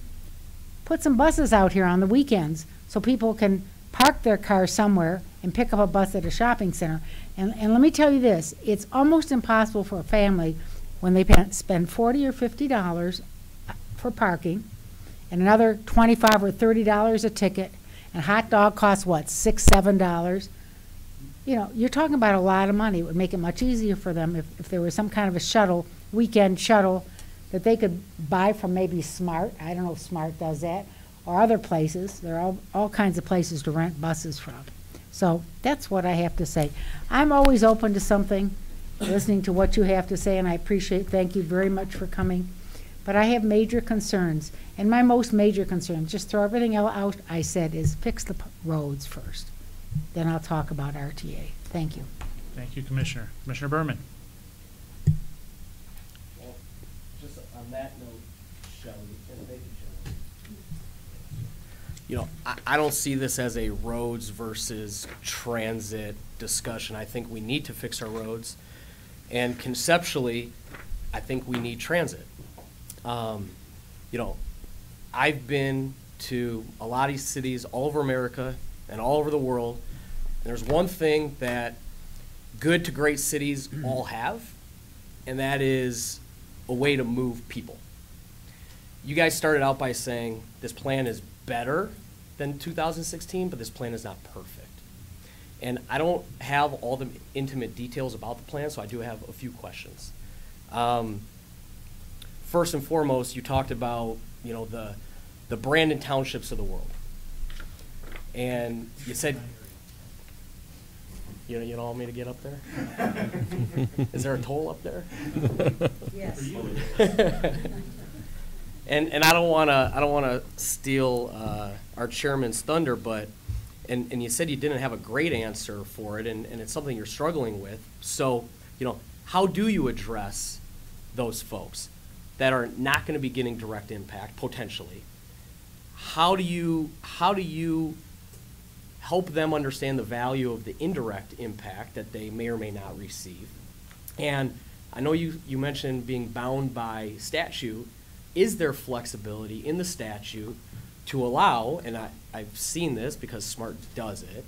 Put some buses out here on the weekends so people can park their car somewhere and pick up a bus at a shopping center. And let me tell you this, it's almost impossible for a family when they spend $40 or $50 for parking and another $25 or $30 a ticket, and hot dog costs what, $6, $7? You know, you're talking about a lot of money. It would make it much easier for them if there was some kind of a shuttle, weekend shuttle, that they could buy from maybe Smart. I don't know if Smart does that, or other places. There are all kinds of places to rent buses from. So that's what I have to say. I'm always open to something, listening to what you have to say, and I appreciate, thank you very much for coming. But I have major concerns, and my most major concern, just throw everything out I said, is fix the roads first. Then I'll talk about RTA. Thank you. Thank you, Commissioner. Commissioner Berman. Well, just on that note, Shelley, and thank you, Shelley. You know, I don't see this as a roads versus transit discussion. I think we need to fix our roads, and conceptually, I think we need transit. You know, I've been to a lot of these cities all over America and all over the world. And there's one thing that good to great cities all have, and that is a way to move people. You guys started out by saying this plan is better than 2016, but this plan is not perfect. And I don't have all the intimate details about the plan, so I do have a few questions. First and foremost, you talked about, you know, the Brandon Townships of the world. And you said, you don't want me to get up there? Is there a toll up there? Yes. And I don't wanna steal our chairman's thunder, but and you said you didn't have a great answer for it, and it's something you're struggling with. So, you know, how do you address those folks that are not going to be getting direct impact potentially? How do you help them understand the value of the indirect impact that they may or may not receive? And I know you mentioned being bound by statute. Is there flexibility in the statute to allow, and I've seen this because SMART does it,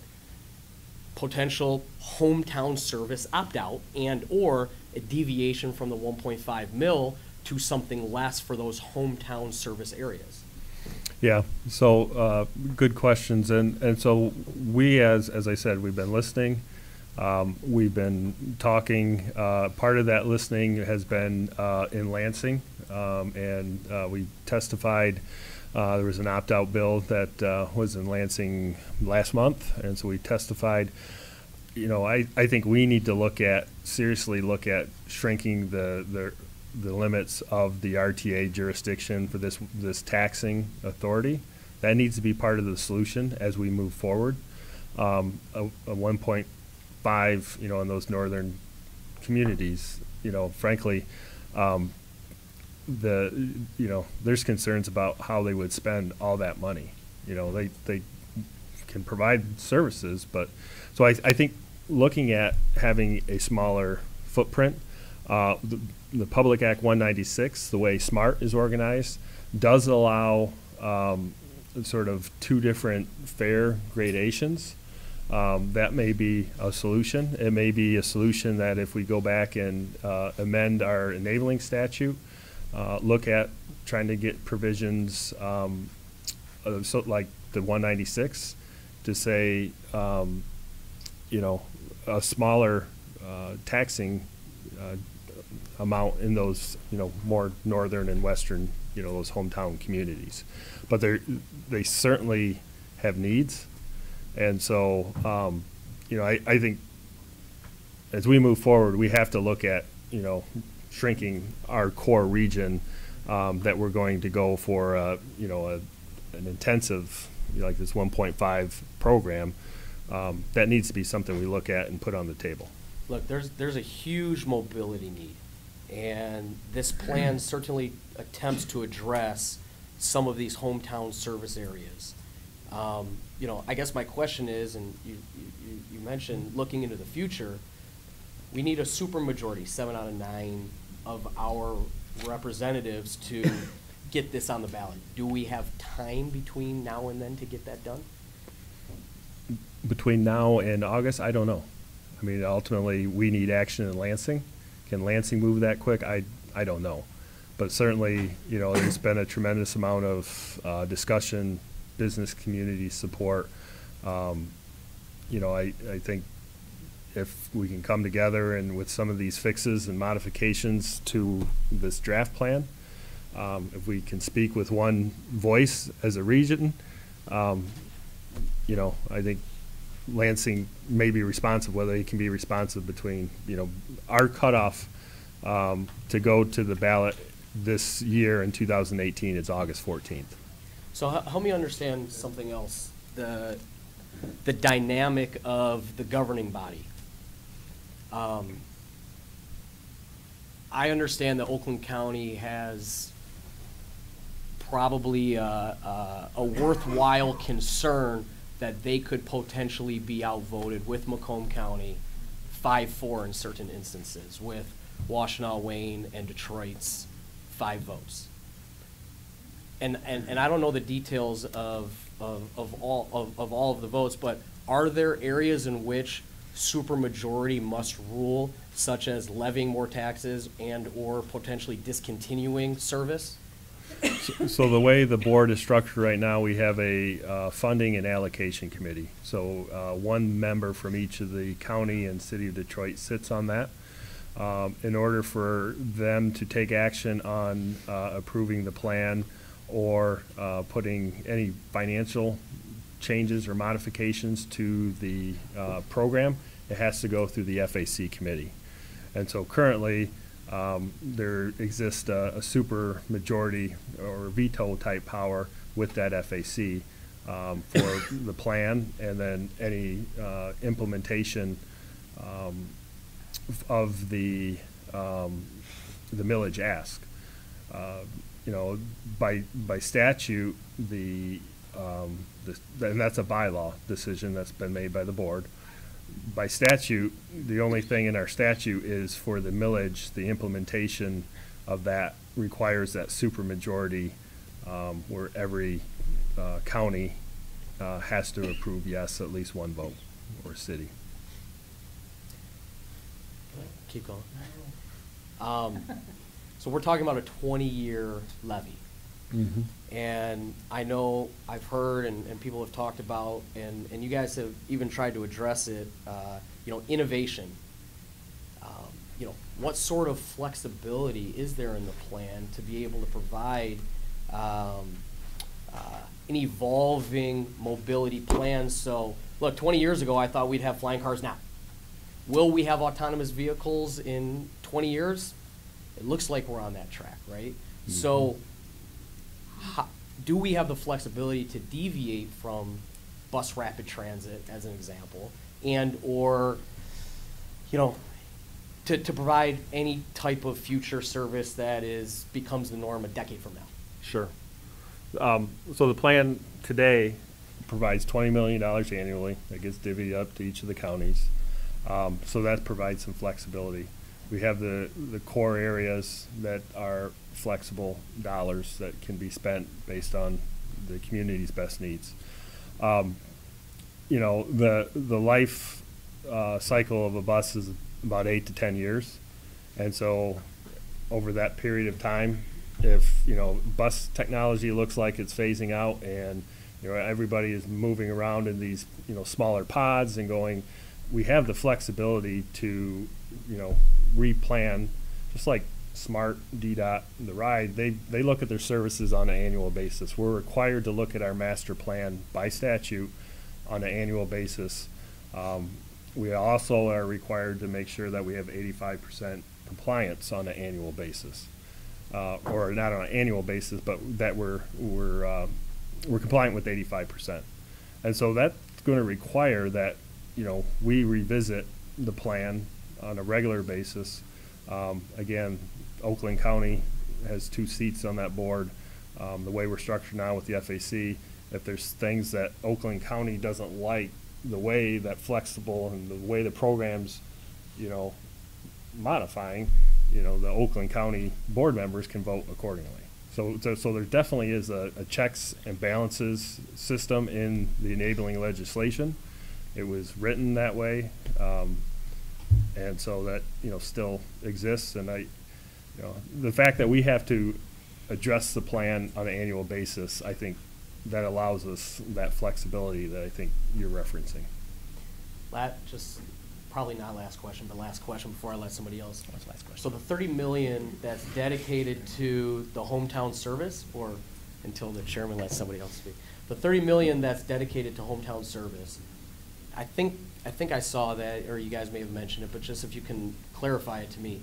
potential hometown service opt-out and or a deviation from the 1.5 mil to something less for those hometown service areas? Yeah, so good questions. And so we, as I said, we've been listening. We've been talking. Part of that listening has been in Lansing, and we testified. There was an opt-out bill that was in Lansing last month, and so we testified. You know, I think we need to seriously look at shrinking the limits of the RTA jurisdiction for this taxing authority. That needs to be part of the solution as we move forward. A 1.5, you know, in those northern communities, you know, frankly, there's concerns about how they would spend all that money. You know, they can provide services, but so I think looking at having a smaller footprint, the Public Act 196, the way SMART is organized, does allow sort of two different fare gradations. That may be a solution. It may be a solution that if we go back and amend our enabling statute, look at trying to get provisions so like the 196 to say, you know, a smaller taxing amount in those, you know, more northern and western, you know, those hometown communities. But they certainly have needs. And so, you know, I think as we move forward, we have to look at, you know, shrinking our core region that we're going to go for, you know, an intensive, you know, like this 1.5 program. That needs to be something we look at and put on the table. Look, there's a huge mobility need, and this plan certainly attempts to address some of these hometown service areas. You know, I guess my question is, and you mentioned looking into the future, we need a supermajority, 7 out of 9 of our representatives to get this on the ballot? Do we have time between now and then to get that done? Between now and August, I don't know. I mean, ultimately, we need action in Lansing. Can Lansing move that quick? I don't know. But certainly, you know, there's been a tremendous amount of discussion, business community support. You know, I think if we can come together and with some of these fixes and modifications to this draft plan, if we can speak with one voice as a region, you know, I think Lansing may be responsive, whether it can be responsive between, you know, our cutoff to go to the ballot this year in 2018 is August 14th. So help me understand something else, the dynamic of the governing body. I understand that Oakland County has probably a worthwhile concern that they could potentially be outvoted with Macomb County 5-4 in certain instances, with Washtenaw, Wayne, and Detroit's 5 votes. And I don't know the details of all of the votes, but are there areas in which supermajority must rule, such as levying more taxes and or potentially discontinuing service? So the way the board is structured right now, we have a funding and allocation committee. So one member from each of the county and city of Detroit sits on that. In order for them to take action on approving the plan or putting any financial changes or modifications to the program, it has to go through the FAC committee. And so currently, there exists a super majority or veto type power with that FAC for the plan, and then any implementation of the millage ask. You know, by statute, and that's a bylaw decision that's been made by the board. By statute, the only thing in our statute is for the millage, the implementation of that requires that supermajority where every county has to approve yes, at least one vote, or city. Keep going. So we're talking about a 20-year levy. Mm-hmm. And I know I've heard and people have talked about, and you guys have even tried to address it, you know, innovation. You know, what sort of flexibility is there in the plan to be able to provide an evolving mobility plan? So, look, 20 years ago, I thought we'd have flying cars now. Will we have autonomous vehicles in 20 years? It looks like we're on that track, right? Mm-hmm. So, do we have the flexibility to deviate from bus rapid transit, as an example, and or, you know, to provide any type of future service that becomes the norm a decade from now? Sure. So the plan today provides $20 million annually that gets divvied up to each of the counties. So that provides some flexibility. We have the core areas that are flexible dollars that can be spent based on the community's best needs. You know, the life cycle of a bus is about 8 to 10 years. And so over that period of time, if, you know, bus technology looks like it's phasing out and, you know, everybody is moving around in these, you know, smaller pods and going, we have the flexibility to, you know, replan, just like SMART, DDOT, the RIDE, they look at their services on an annual basis. We're required to look at our master plan by statute on an annual basis. We also are required to make sure that we have 85% compliance on an annual basis, or not on an annual basis, but that we're compliant with 85%. And so that's going to require that, you know, we revisit the plan on a regular basis. Again, Oakland County has 2 seats on that board. The way we're structured now with the FAC, if there's things that Oakland County doesn't like, the way that flexible and the way the program's, you know, modifying, you know, the Oakland County board members can vote accordingly. So there definitely is a checks and balances system in the enabling legislation. It was written that way, and so that, you know, still exists. And you know, the fact that we have to address the plan on an annual basis, I think that allows us that flexibility that I think you're referencing. Just probably not last question, but last question before I let somebody else. What's last question? So the 30 million that's dedicated to the hometown service, or until the chairman lets somebody else speak, the 30 million that's dedicated to hometown service, I think I saw that, or you guys may have mentioned it, but just if you can clarify it to me,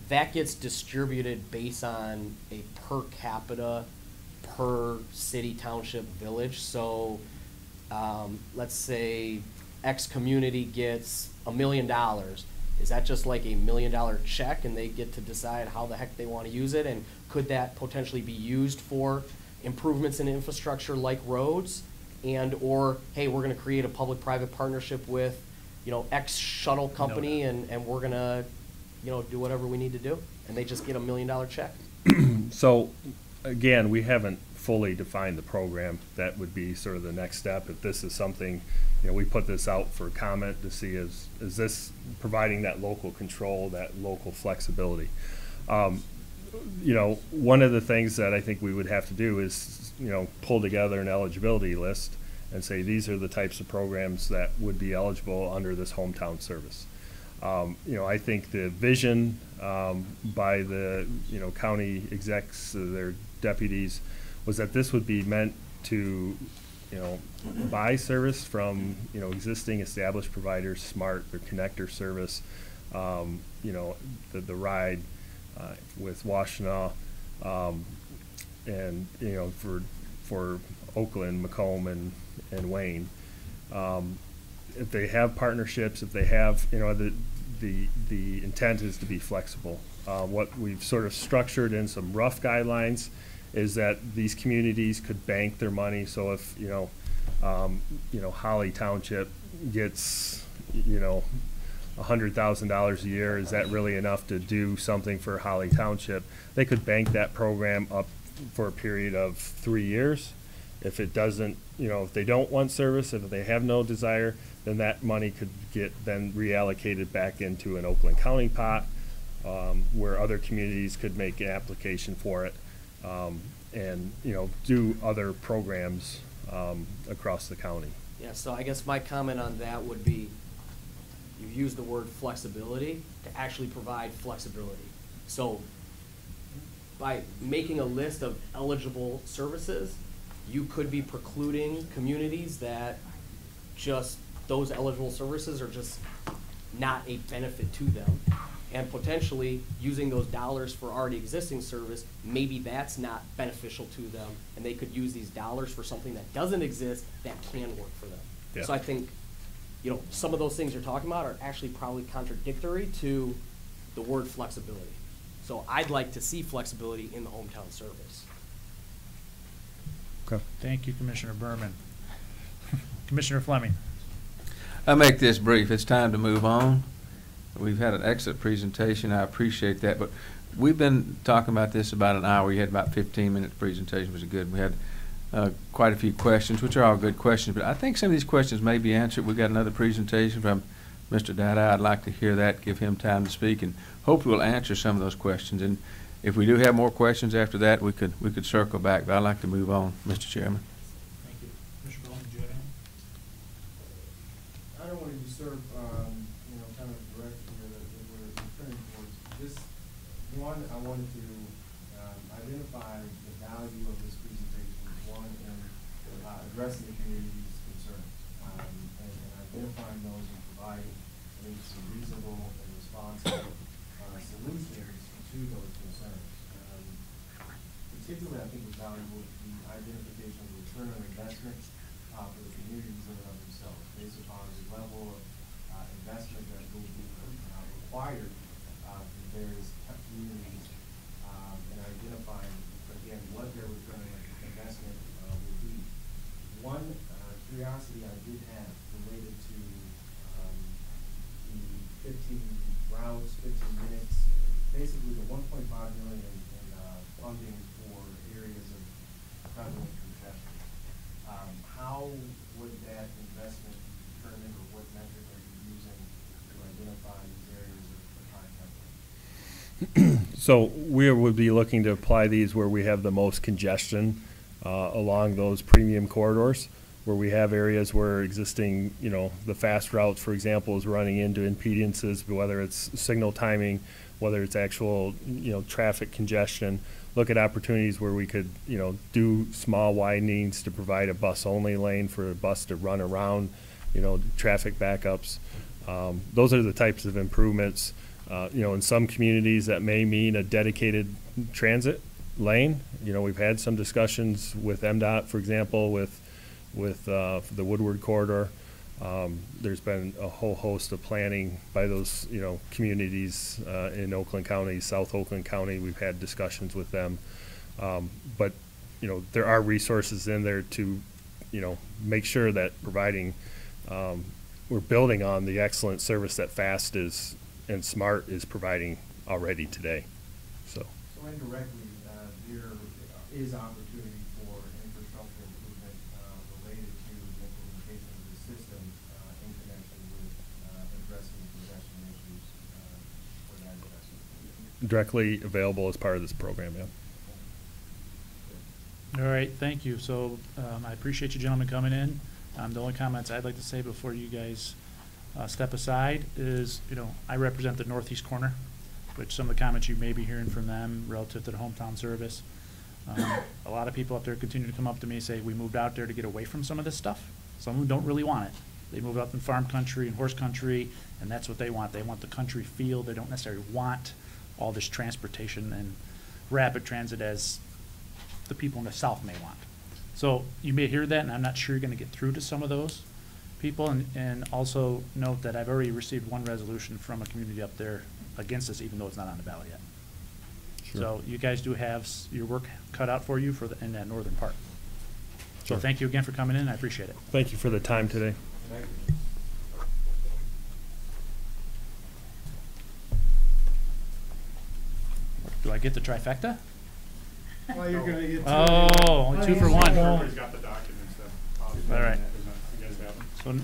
that gets distributed based on a per capita, per city, township, village. So let's say X community gets $1 million. Is that just like $1 million check and they get to decide how the heck they want to use it? And could that potentially be used for improvements in infrastructure like roads? And or, hey, we're going to create a public-private partnership with, you know, X shuttle company, and we're going to, you know, do whatever we need to do, and they just get $1 million check? So, again, we haven't fully defined the program. That would be sort of the next step. If this is something, you know, we put this out for comment to see is this providing that local control, that local flexibility. You know, one of the things that I think we would have to do is, you know, pull together an eligibility list and say these are the types of programs that would be eligible under this hometown service. You know, I think the vision by the, you know, county execs, their deputies, was that this would be meant to, you know, buy service from, you know, existing established providers, SMART, their connector service, you know, the ride with Washtenaw, and, you know, for Oakland, Macomb, and Wayne. If they have partnerships, if they have, you know, the intent is to be flexible. What we've sort of structured in some rough guidelines is that these communities could bank their money. So if, you know, Holly Township gets, you know, $100,000 a year, is that really enough to do something for Holly Township? They could bank that program up for a period of 3 years. If it doesn't, you know, if they don't want service, if they have no desire, then that money could get then reallocated back into an Oakland County pot, where other communities could make an application for it, and, you know, do other programs across the county. Yeah, so I guess my comment on that would be, you use the word flexibility to actually provide flexibility. So by making a list of eligible services, you could be precluding communities that just those eligible services are just not a benefit to them. And potentially using those dollars for already existing service, maybe that's not beneficial to them, and they could use these dollars for something that doesn't exist that can work for them. Yeah. So I think, you know, some of those things you're talking about are actually probably contradictory to the word flexibility. So I'd like to see flexibility in the hometown service. Okay. Thank you, Commissioner Berman. Commissioner Fleming. I'll make this brief. It's time to move on. We've had an excellent presentation. I appreciate that. But we've been talking about this about an hour. You had about 15-minute presentation, which was good. We had quite a few questions, which are all good questions. But I think some of these questions may be answered. We've got another presentation from Mr. Dada. I'd like to hear that, give him time to speak, and hopefully we'll answer some of those questions. And if we do have more questions after that, we could circle back. But I'd like to move on, Mr. Chairman. Thank you. Commissioner Bowman, do you have anything? I don't want to usurp, you know, kind of the direction here that we're turning towards. Just, one, I wanted to identify the value of this presentation, one, in addressing the community's concerns, and identifying those and providing, I think, some reasonable and responsive solutions to those concerns. Particularly, I think, was valuable the identification of the return on investment for the communities in and of themselves, based upon the level of investment that will be required for various communities, and identifying, again, what their return on investment will be. One curiosity I did have related to the 15 routes, 15 minutes, basically the 1.5 million in funding for areas of prevalent congestion. How would that investment be determined, or what metric are you using to identify these areas of high prevalence? So we would be looking to apply these where we have the most congestion along those premium corridors, where we have areas where existing, you know, the fast routes, for example, is running into impedances, whether it's signal timing, whether it's actual, you know, traffic congestion. Look at opportunities where we could, you know, do small widenings to provide a bus-only lane for a bus to run around, you know, traffic backups. Those are the types of improvements. You know, in some communities that may mean a dedicated transit lane. You know, we've had some discussions with MDOT, for example, with the Woodward corridor. There's been a whole host of planning by those, you know, communities in Oakland County, South Oakland County. We've had discussions with them. But, you know, there are resources in there to, you know, make sure that providing, we're building on the excellent service that FAST is and SMART is providing already today. So indirectly, there is opportunity for infrastructure improvement related to the implementation of the system in connection with addressing congestion issues for that investment. directly available as part of this program, yeah. All right, thank you. So I appreciate you gentlemen coming in. The only comments I'd like to say before you guys step aside is, you know, I represent the northeast corner, which some of the comments you may be hearing from them relative to the hometown service. A lot of people up there continue to come up to me and say, we moved out there to get away from some of this stuff. Some of them don't really want it. They moved up in farm country and horse country, and that's what they want. They want the country feel. They don't necessarily want all this transportation and rapid transit as the people in the south may want. So you may hear that, and I'm not sure you're going to get through to some of those people. And also note that I've already received one resolution from a community up there against this, even though it's not on the ballot yet. Sure. So you guys do have your work cut out for you for in that northern part. So Sure. thank you again for coming in. I appreciate it. Thank you for the time today. Do I get the trifecta? Well, you're gonna get Oh, only two for one. Everybody's got the documents that. All right. You guys have them?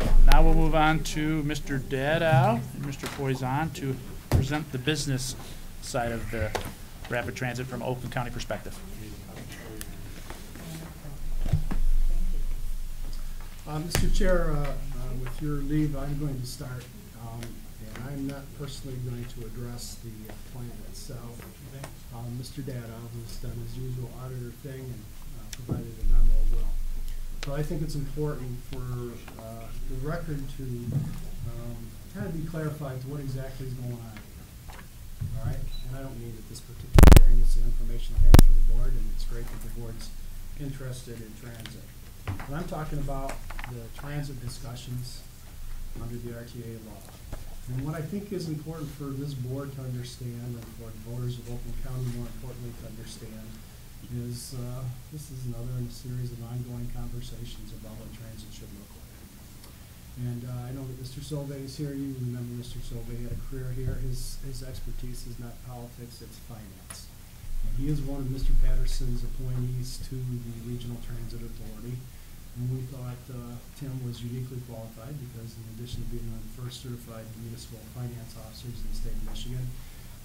So now we'll move on to Mr. Dadow and Mr. Poison to present the business side of the rapid transit from Oakland County perspective. Mr. Chair, with your leave, I'm going to start, and I'm not personally going to address the plan itself. Mr. Dadow, who's done his usual auditor thing and provided a memo, will. So I think it's important for the record to kind of be clarified to what exactly is going on here. All right? And I don't mean at this particular hearing. It's an informational hearing for the board, and it's great that the board's interested in transit. But I'm talking about the transit discussions under the RTA law. And what I think is important for this board to understand, and for the voters of Oakland County more importantly to understand, is this is another in a series of ongoing conversations about what transit should look like. And I know that Mr. Solvay is here. You remember Mr. Solvay had a career here. His expertise is not politics, it's finance. And he is one of Mr. Patterson's appointees to the Regional Transit Authority. And we thought Tim was uniquely qualified because in addition to being one of the first certified municipal finance officers in the state of Michigan,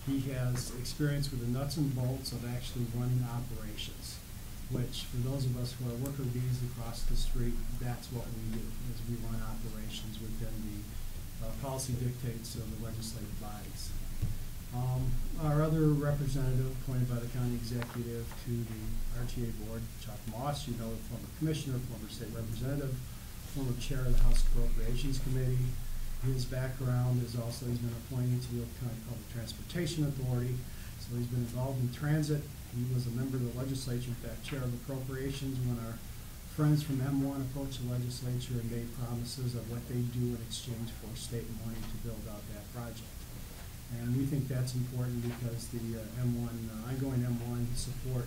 he has experience with the nuts and bolts of actually running operations, which for those of us who are worker bees across the street, that's what we do, is we run operations within the policy dictates of the legislative bodies. Our other representative appointed by the county executive to the RTA board, Chuck Moss, you know, former commissioner, former state representative, former chair of the House Appropriations Committee. His background is also, he's been appointed to the Oakland County Public Transportation Authority, so he's been involved in transit. He was a member of the legislature, in fact, chair of appropriations when our friends from M1 approached the legislature and made promises of what they do in exchange for state money to build out that project. And we think that's important because the ongoing M1 support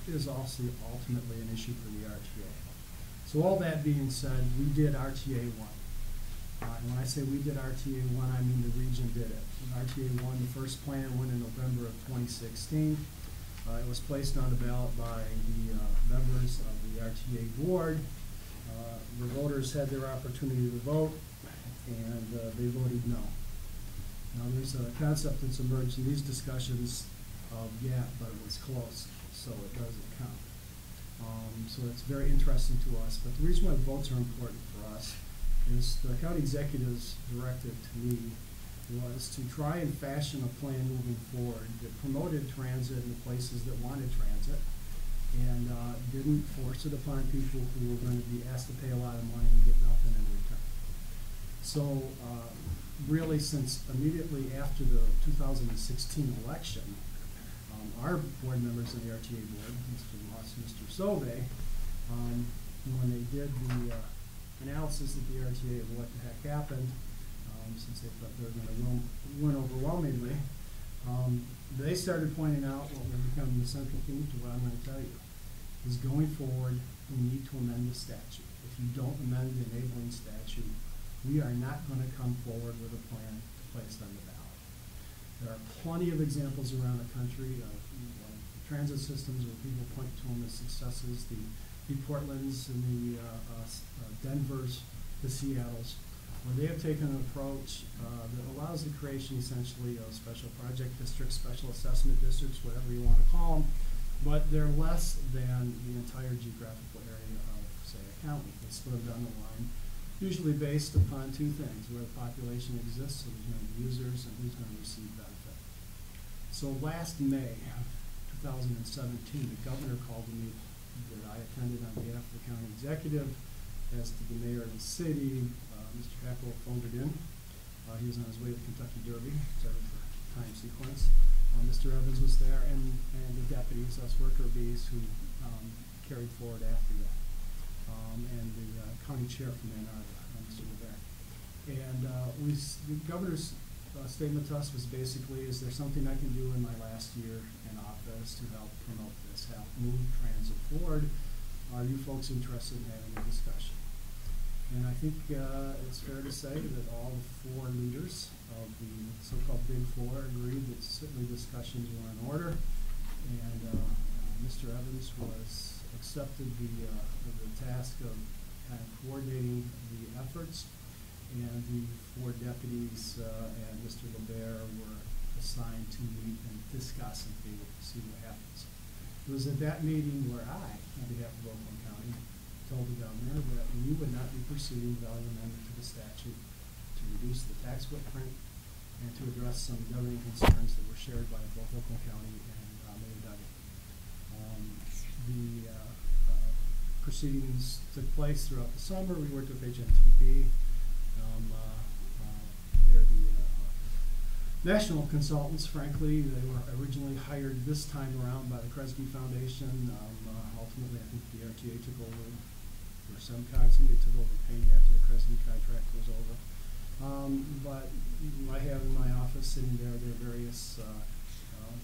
is also ultimately an issue for the RTA. So all that being said, we did RTA 1. And when I say we did RTA one, I mean the region did it. RTA one, the first plan went in November of 2016. It was placed on the ballot by the members of the RTA board. The voters had their opportunity to vote, and they voted no. Now, there's a concept that's emerged in these discussions of, yeah, but it was close, so it doesn't count. So it's very interesting to us. But the reason why votes are important for us is the county executive's directive to me was to try and fashion a plan moving forward that promoted transit in the places that wanted transit and didn't force it upon people who were going to be asked to pay a lot of money and get nothing in return. So really, since immediately after the 2016 election, our board members of the RTA board, Mr. Moss and Mr. Sove, when they did the analysis of the RTA of what the heck happened, since they thought they were going to win overwhelmingly, they started pointing out what will become the central theme to what I'm going to tell you, is going forward, we need to amend the statute. If you don't amend the enabling statute, we are not going to come forward with a plan to place on the ballot. There are plenty of examples around the country of transit systems where people point to them as successes, the Portlands and the Denvers, the Seattles, where they have taken an approach that allows the creation essentially of special project districts, special assessment districts, whatever you want to call them, but they're less than the entire geographical area of, say, a county. They split them down the line, usually based upon two things: where the population exists, so there's going to be users, and who's going to receive benefit. So last May 2017, the governor called a meeting that I attended on behalf of the county executive as to the mayor of the city. Mr. Hackle phoned it in. He was on his way to Kentucky Derby, sorry for time sequence. Mr. Evans was there, and the deputies, us worker bees, who carried forward after that, and the county chair from Ann Arbor, Mr. LeBert. And the governor's statement to us was basically, is there something I can do in my last year in office to help promote this, help move transit forward? Are you folks interested in having a discussion? And I think it's fair to say that all four leaders of the so-called Big Four agreed that certainly discussions were in order. And Mr. Evans accepted the task of kind of coordinating the efforts. And the four deputies and Mr. LeBert were assigned to meet and discuss and be able to see what happens. It was at that meeting where I, on behalf of Oakland County, told the governor that we would not be proceeding without an amendment to the statute to reduce the tax footprint and to address some governing concerns that were shared by both Oakland County and Mayor Duggan. The proceedings took place throughout the summer. We worked with HNTP. They're the national consultants, frankly. They were originally hired this time around by the Kresge Foundation. Ultimately, I think the RTA took over, or somebody took over Payne after the Kresge contract was over. But I have in my office sitting there their various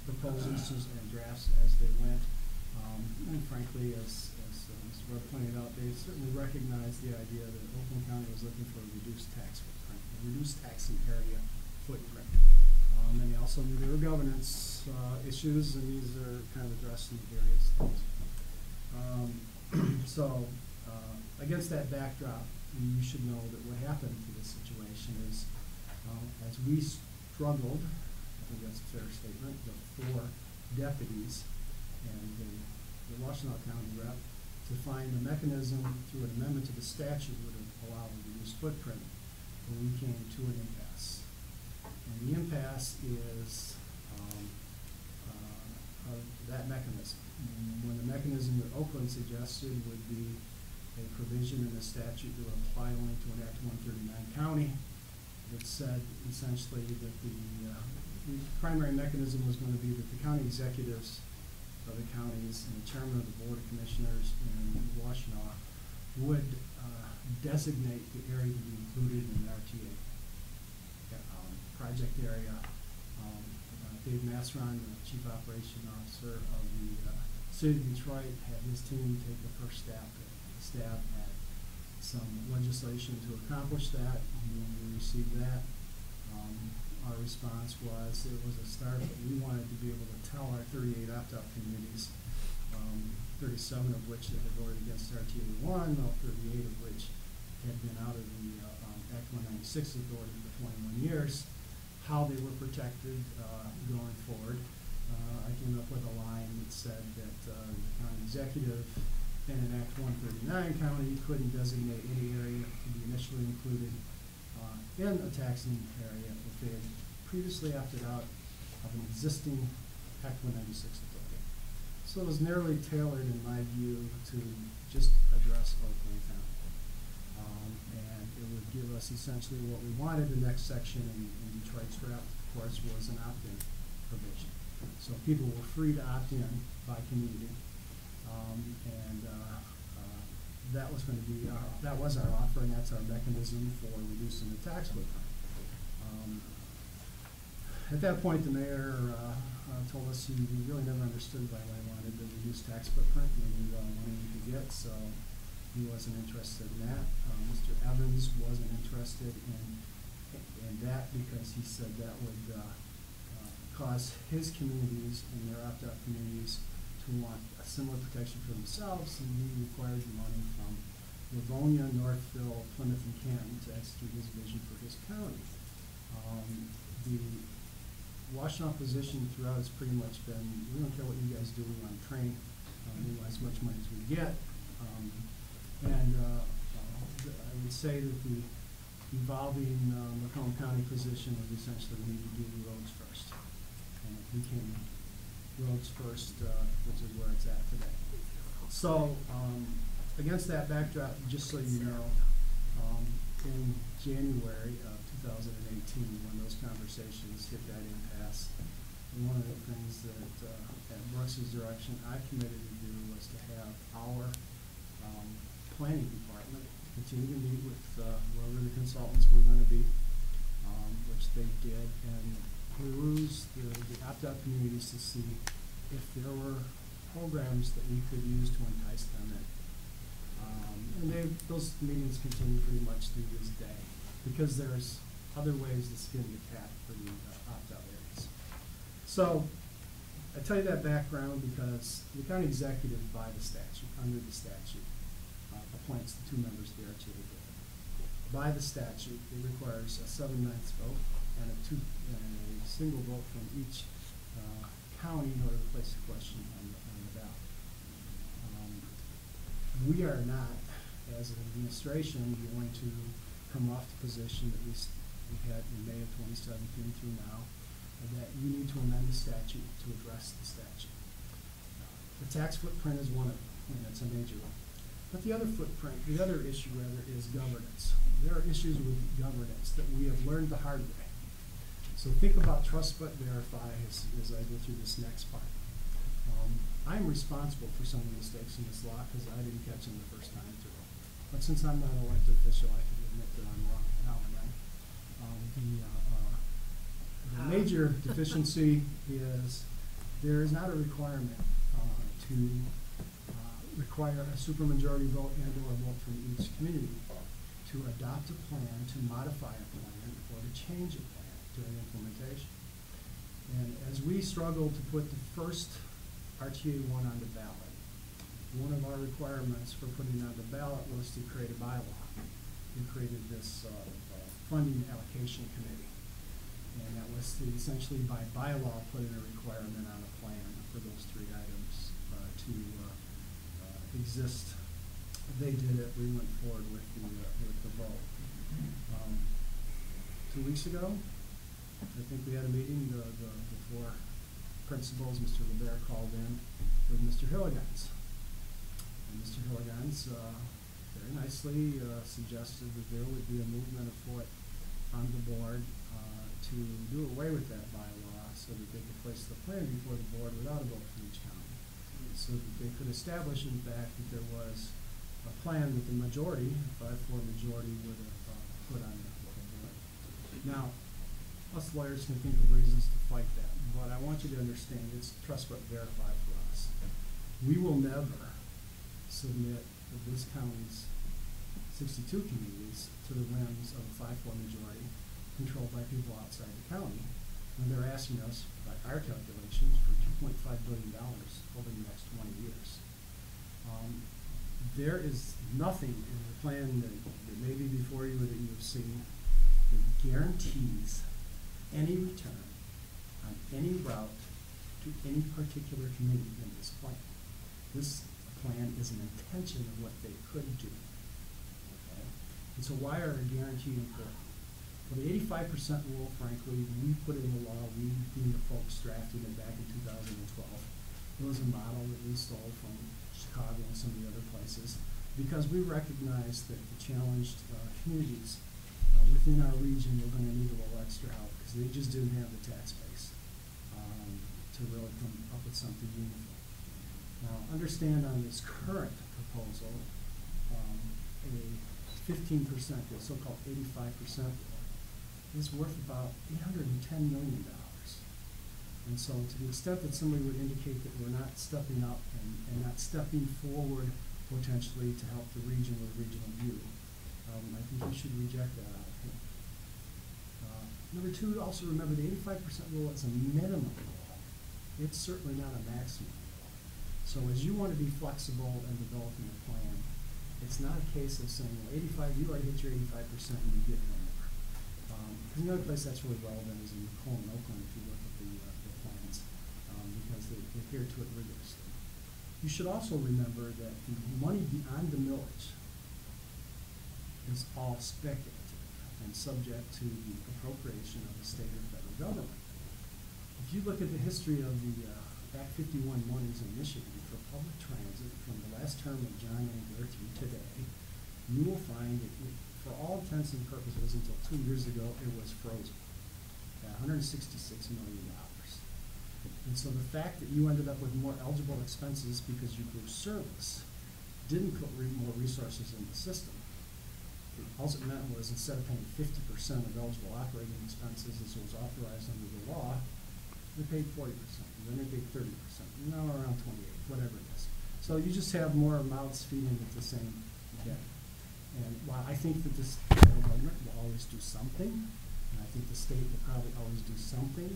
proposals and drafts as they went. And frankly, as Mr. Webb pointed out, they certainly recognized the idea that Oakland County was looking for a reduced tax footprint, a reduced taxing area footprint. And they also knew there were governance issues, and these are kind of addressed in various things. So against that backdrop, you should know that what happened to this situation is, as we struggled, I think that's a fair statement, the four deputies and the Washtenaw County rep, to find a mechanism through an amendment to the statute would have allowed a reduced footprint, when we came to an impasse. And the impasse is that mechanism. When the mechanism that Oakland suggested would be a provision in the statute that would apply only to an Act 139 county, that said essentially that the primary mechanism was going to be that the county executives of the counties and the chairman of the Board of Commissioners in Washtenaw would designate the area to be included in the RTA project area. Dave Masseron, the Chief Operation Officer of the City of Detroit, had his team take the first stab at some legislation to accomplish that. When we received that, our response was it was a start, but we wanted to be able to tell our 38 opt-out communities, 37 of which that had voted against RTA 1, all 38 of which had been out of the Act 196 authority for 21 years, how they were protected going forward. I came up with a line that said that the county executive in an Act 139 county couldn't designate any area to be initially included in a taxing area if they had previously opted out of an existing Act 196 authority. So it was narrowly tailored, in my view, to just address Oakland County. And it would give us essentially what we wanted. The next section in Detroit's draft, of course, was an opt-in provision. So people were free to opt in by community. That was going to be, that was our offer, and that's our mechanism for reducing the tax footprint. At that point, the mayor told us he really never understood why I wanted to reduce tax footprint. We knew the money we could get, so he wasn't interested in that. Mr. Evans wasn't interested in that because he said that would cause his communities and their opt-out communities to want a similar protection for themselves, and he required money from Livonia, Northville, Plymouth, and Canton to execute his vision for his county. The Washington position throughout has pretty much been, we don't care what you guys do, we want to train, we want as much money as we get. I would say that the evolving Macomb County position was essentially we need to do the roads first. And it became roads first, which is where it's at today. So, against that backdrop, just so you know, in January of 2018, when those conversations hit that impasse, one of the things that, at Brooks's direction, I committed to do was to have our planning department continue to meet with whoever the consultants were going to be, which they did, and peruse the opt-out communities to see if there were programs that we could use to entice them in. And those meetings continue pretty much through this day because there's other ways to skin the cat for the opt-out areas. So I tell you that background because the county executive, by the statute, under the statute, appoints the two members of the RTA board. By the statute, it requires a 7/9 vote and a single vote from each county in order to place a question on the ballot. We are not, as an administration, going to come off the position that we had in May of 2017 through now, that you need to amend the statute to address the statute. The tax footprint is one of them, and it's a major one. But the other issue is governance. There are issues with governance that we have learned the hard way. So think about trust but verify as I go through this next part. I'm responsible for some of the mistakes in this law because I didn't catch them the first time through. But since I'm not an elected official, I can admit that I'm wrong now and then. The major deficiency is there is not a requirement to require a supermajority vote and or a vote from each community to adopt a plan, to modify a plan, or to change a plan during implementation. And as we struggled to put the first RTA 1 on the ballot, one of our requirements for putting it on the ballot was to create a bylaw. We created this funding allocation committee. And that was to essentially by bylaw put in a requirement on a plan for those three items to exist. They did it. We went forward with the vote. 2 weeks ago, I think we had a meeting. The four principals, Mr. LeBaire called in with Mr. Hilligans. And Mr. Hilligans very nicely suggested that there would be a movement afoot on the board to do away with that bylaw so that they could place the plan before the board without a vote from each county. So that they could establish, in fact, that there was a plan that the majority, a 5-4 majority, would have put on the board. Now, us lawyers can think of reasons to fight that, but I want you to understand it's trust but verify for us. We will never submit this county's 62 communities to the whims of a 5-4 majority controlled by people outside the county. And they're asking us, by our calculations, for $2.5 billion over the next 20 years. There is nothing in the plan that may be before you or that you have seen that guarantees any return on any route to any particular community in this plan. This plan is an intention of what they could do. Okay? And so why are a guarantee important? Well, the 85% rule, frankly, we put in the law, we being the folks drafting it back in 2012. It was a model that we stole from Chicago and some of the other places because we recognized that the challenged communities within our region were going to need a little extra help because they just didn't have the tax base to really come up with something meaningful. Now, understand on this current proposal, a 15%, the so-called 85% is worth about $810 million. And so to the extent that somebody would indicate that we're not stepping up and not stepping forward potentially to help the region with a regional view, I think we should reject that out of hand. Number two, also remember the 85% rule is a minimum rule. It's certainly not a maximum rule. So as you want to be flexible in developing a plan, it's not a case of saying, well, 85, you already hit your 85% and you get no more. Because another place that's really relevant is in Macomb and Oakland if you look at the plans, because they adhere to it rigorously. You should also remember that the money beyond the millage is all speculative and subject to the appropriation of the state or federal government. If you look at the history of the Act 51 monies in Michigan for public transit from the last term of John Engler through today, you will find that for all intents and purposes until 2 years ago, it was frozen at $166 million. And so the fact that you ended up with more eligible expenses because you grew service didn't put more resources in the system. All it meant was instead of paying 50% of eligible operating expenses as was authorized under the law, they paid 40%, and then they paid 30%, and now we're around 28, whatever it is. So you just have more mouths feeding at the same day. And while I think that the federal government will always do something, and I think the state will probably always do something,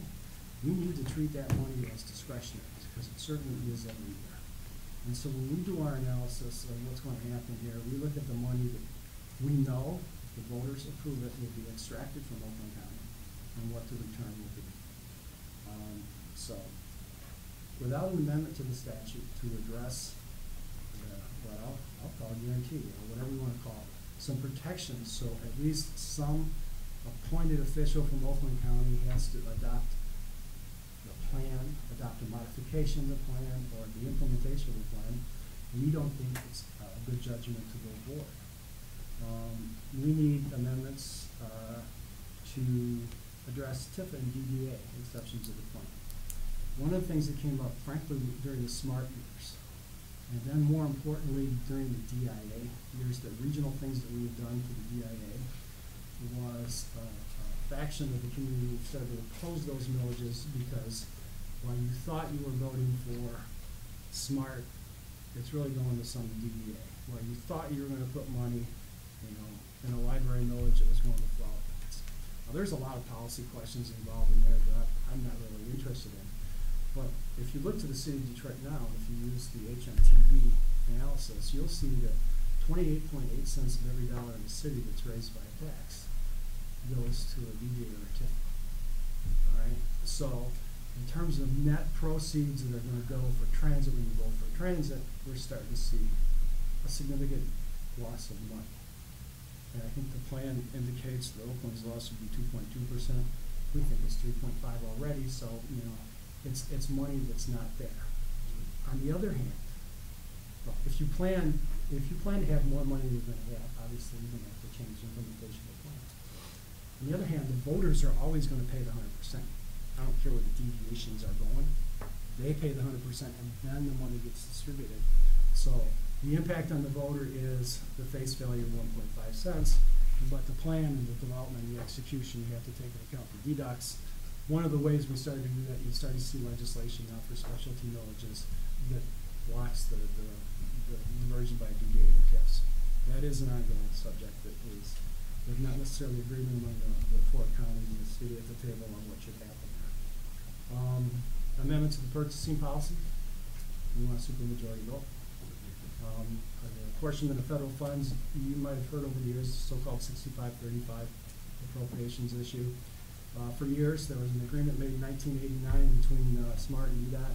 we need to treat that money as discretionary because it certainly is every year. And so when we do our analysis of what's going to happen here, we look at the money that we know, if the voters approve it, will be extracted from Oakland County and what the return will be. So without an amendment to the statute to address what I'll call a guarantee, or whatever you want to call it, some protections, so at least some appointed official from Oakland County has to adopt the plan, adopt a modification of the plan, or the implementation of the plan. We don't think it's a good judgment to go forward. We need amendments to address TIFA and DDA exceptions of the plan. One of the things that came up, frankly, during the SMART years, and then more importantly during the DIA years, the regional things that we have done for the DIA, was a faction of the community said to oppose those millages because while you thought you were voting for SMART, it's really going to some DDA. While you thought you were going to put money, in a library millage, it was going to flower beds. Now, there's a lot of policy questions involved in there that I'm not really interested in. But if you look to the city of Detroit now, if you use the HMTB analysis, you'll see that 28.8 cents of every dollar in the city that's raised by a tax goes to a DDA or a TIFA. All right? So in terms of net proceeds that are going to go for transit, when you go for transit, we're starting to see a significant loss of money. And I think the plan indicates that Oakland's loss would be 2.2%. We think it's 3.5 already, so it's money that's not there. On the other hand, well, if you plan to have more money than you're going to have, obviously you're going to have to change the implementation of the plan. On the other hand, the voters are always going to pay the 100%. I don't care where the deviations are going. They pay the 100%, and then the money gets distributed. So the impact on the voter is the face value of 1.5 cents, but the plan and the development and the execution, you have to take into account the deducts. One of the ways we started to do that, you start to see legislation now for specialty millages that blocks the diversion by DDA and TIFs. That is an ongoing subject that is, there's not necessarily agreement among the four counties and the city at the table on what should happen there. Amendment to the purchasing policy, we want a supermajority vote. The apportionment of federal funds, you might have heard over the years, the so-called 65-35 appropriations issue. For years, there was an agreement made in 1989 between SMART and UDOT.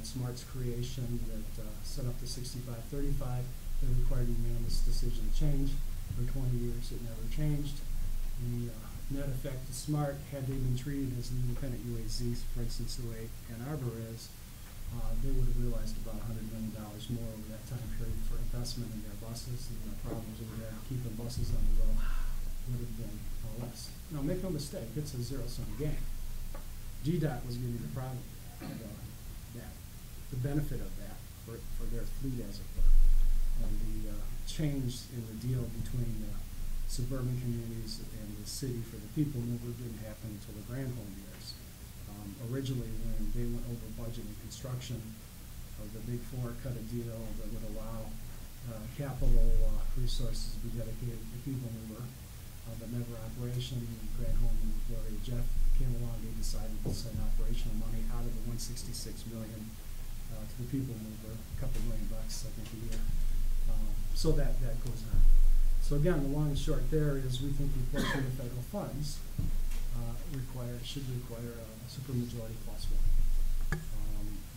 SMART's creation that set up the 65-35 that required unanimous decision to change. For 20 years, it never changed. The net effect to SMART, had they been treated as the independent UAZs, for instance, the way Ann Arbor is, they would have realized about $100 million more over that time period for investment in their buses, and the problems that we had keeping buses on the road would have been less. Now, make no mistake, it's a zero-sum game. GDOT was giving the problem of that, the benefit of that for their fleet, as it were. And the change in the deal between the suburban communities and the city for the people mover didn't happen until the Granholm years. Originally, when they went over budget and construction, the Big Four cut a deal that would allow capital resources to be dedicated to people mover, but never operation. Granholm and Gloria Jeff came along, they decided to send operational money out of the $166 million to the people mover, a couple $1 million, I think, a year. So that goes on. So again, the long and short there is we think the portion of federal funds should require a supermajority plus one.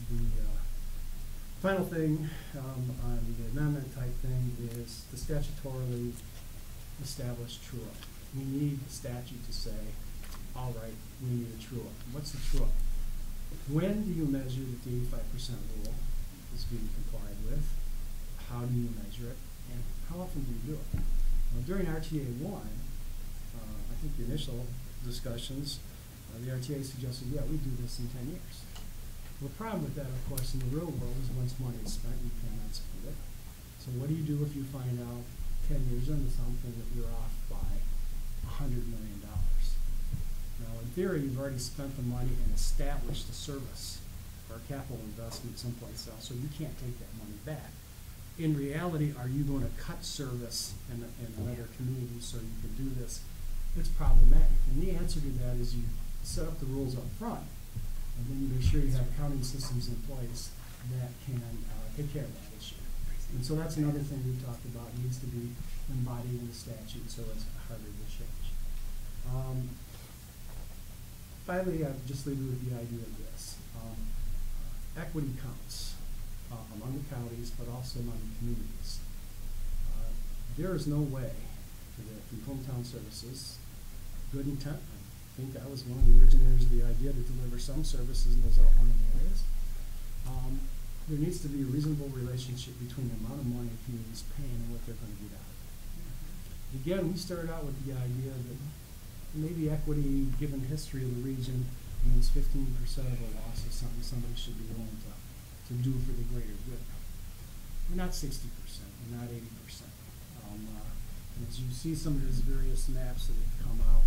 The final thing on the amendment type thing is the statutorily established true-up. We need statute to say, all right, we need a true-up. What's the true-up? When do you measure that the 85% rule is being complied with? How do you measure it? And how often do you do it? During RTA 1, I think the initial discussions, the RTA suggested, yeah, we do this in 10 years. Well, the problem with that, of course, in the real world is once money is spent, you cannot spend it. So what do you do if you find out 10 years into something that you're off by $100 million? Now, in theory, you've already spent the money and established a service or a capital investment someplace else, so you can't take that money back. In reality, are you going to cut service in another community so you can do this? It's problematic. And the answer to that is you set up the rules up front, and then you make sure you have accounting systems in place that can take care of that issue. And so that's another thing we've talked about, needs to be embodied in the statute so it's harder to change. Finally, I'll just leave you with the idea of this. Equity counts among the counties, but also among the communities. There is no way that the hometown services, good intent, I think I was one of the originators of the idea to deliver some services in those outlying areas. There needs to be a reasonable relationship between the amount of money the community's paying and what they're going to get out of it. Again, we started out with the idea that maybe equity, given the history of the region, means 15% of a loss is something somebody should be willing to do for the greater good. We're not 60%, we're not 80%. And as you see some of these various maps that have come out,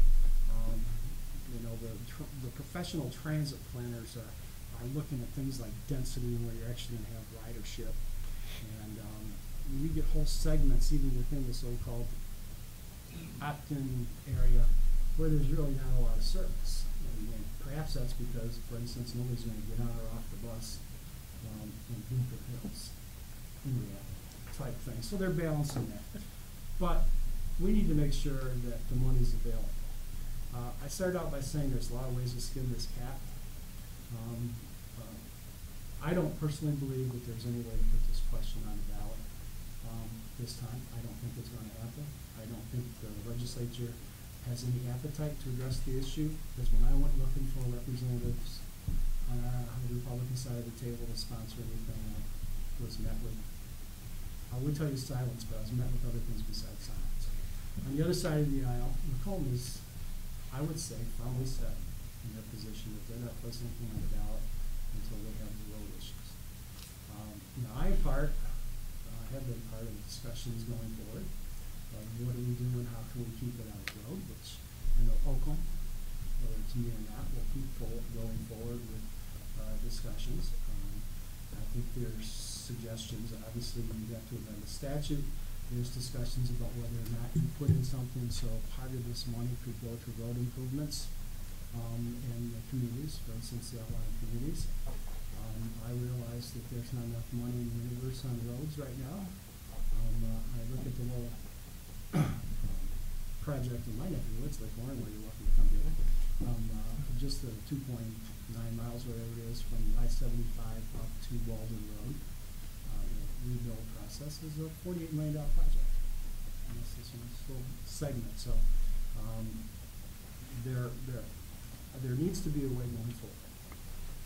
you know, the professional transit planners are looking at things like density and where you're actually going to have ridership. And you get whole segments even within the so-called opt-in area where there's really not a lot of service. And perhaps that's because, for instance, nobody's going to get on or off the bus in Bunker Hills, in reality, type thing. So they're balancing that. But we need to make sure that the money's available. I started out by saying there's a lot of ways to skin this cat. I don't personally believe that there's any way to put this question on the ballot this time. I don't think it's going to happen. I don't think the legislature has any appetite to address the issue, because when I went looking for representatives on the Republican side of the table to sponsor anything, I was met with, I would tell you silence, but I was met with other things besides silence. On the other side of the aisle, Macomb is, I would say, firmly set in their position that they're not placing anything on the ballot until they have the road issues. Now, I have been part of discussions going forward. What do we do and how can we keep it on the road, which I know Oakland, whether it's me or not, will keep going forward with discussions. I think there's suggestions, obviously, we have to amend the statute. There's discussions about whether or not you put in something so part of this money could go to road improvements in the communities, for instance, the outlying communities. I realize that there's not enough money in the universe on roads right now. I look at the little project in my neck of the woods, like Warren, where you're welcome to come here. Just the 2.9 miles, whatever it is, from I-75 up to Walden Road. The rebuild process is a $48 million project. And this is a little segment, so there needs to be a way going forward.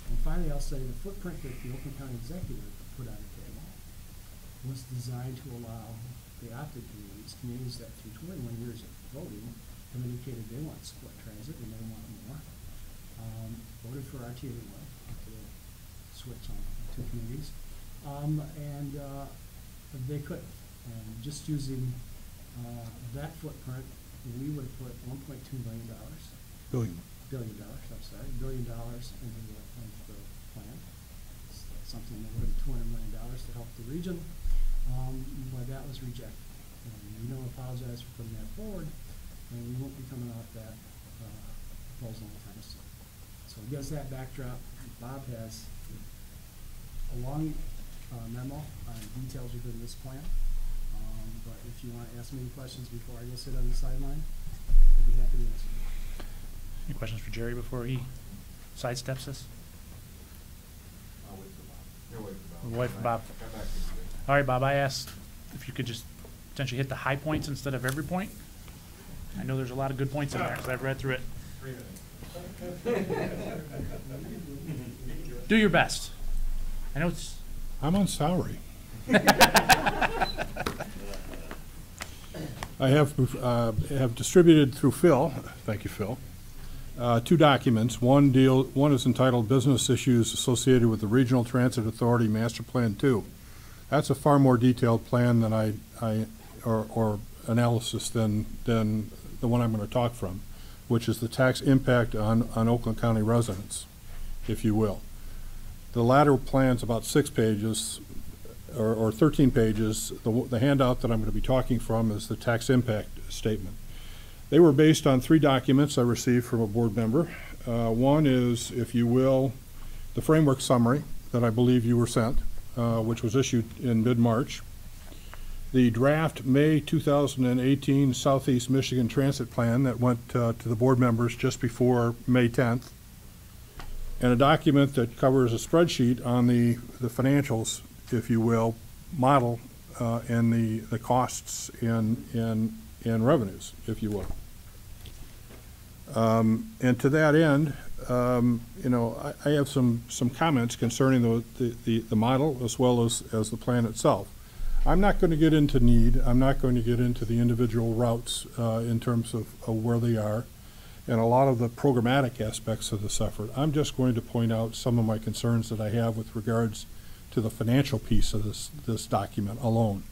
And finally, I'll say the footprint that the Oakland County Executive put on the table was designed to allow the opted communities that through 21 years of voting have indicated they want split transit and they want more. Voted for RTA anyway, to switch on two communities. And they could. And just using that footprint, we would have put $1.2 billion. $1 billion into the plan. That's something that would have $200 million to help the region, but that was rejected. We don't apologize for putting that forward, and we won't be coming off that proposal anytime soon. So against that backdrop, Bob has a long memo on details within this plan, but if you want to ask me any questions before I go sit on the sideline, I'd be happy to answer them. Any questions for Jerry before he sidesteps this? I'll wait for Bob. You'll wait for Bob. We'll wait for Bob. Come back to you. All right, Bob, I asked if you could just potentially hit the high points instead of every point. I know there's a lot of good points in there because I've read through it. 3 minutes. Do your best. I know it's... I'm on salary. I have distributed through Phil, thank you, Phil, 2 documents. One is entitled Business Issues Associated with the Regional Transit Authority Master Plan 2. That's a far more detailed plan than or analysis than the one I'm going to talk from, which is the tax impact on Oakland County residents, if you will. The latter plan's about 6 pages or 13 pages. The handout that I'm going to be talking from is the tax impact statement. They were based on 3 documents I received from a board member. One is, if you will, the framework summary that I believe you were sent, which was issued in mid-March. The draft May 2018 Southeast Michigan Transit Plan that went to the board members just before May 10th. And a document that covers a spreadsheet on the financials, if you will, model and the costs and revenues, if you will. And to that end, you know, I have some comments concerning the model as well as the plan itself. I'm not going to get into need. I'm not going to get into the individual routes in terms of this they are and a lot of the programmatic aspects of this effort. I'm just going to point out some of my concerns that I have with regards to the financial piece of this document alone.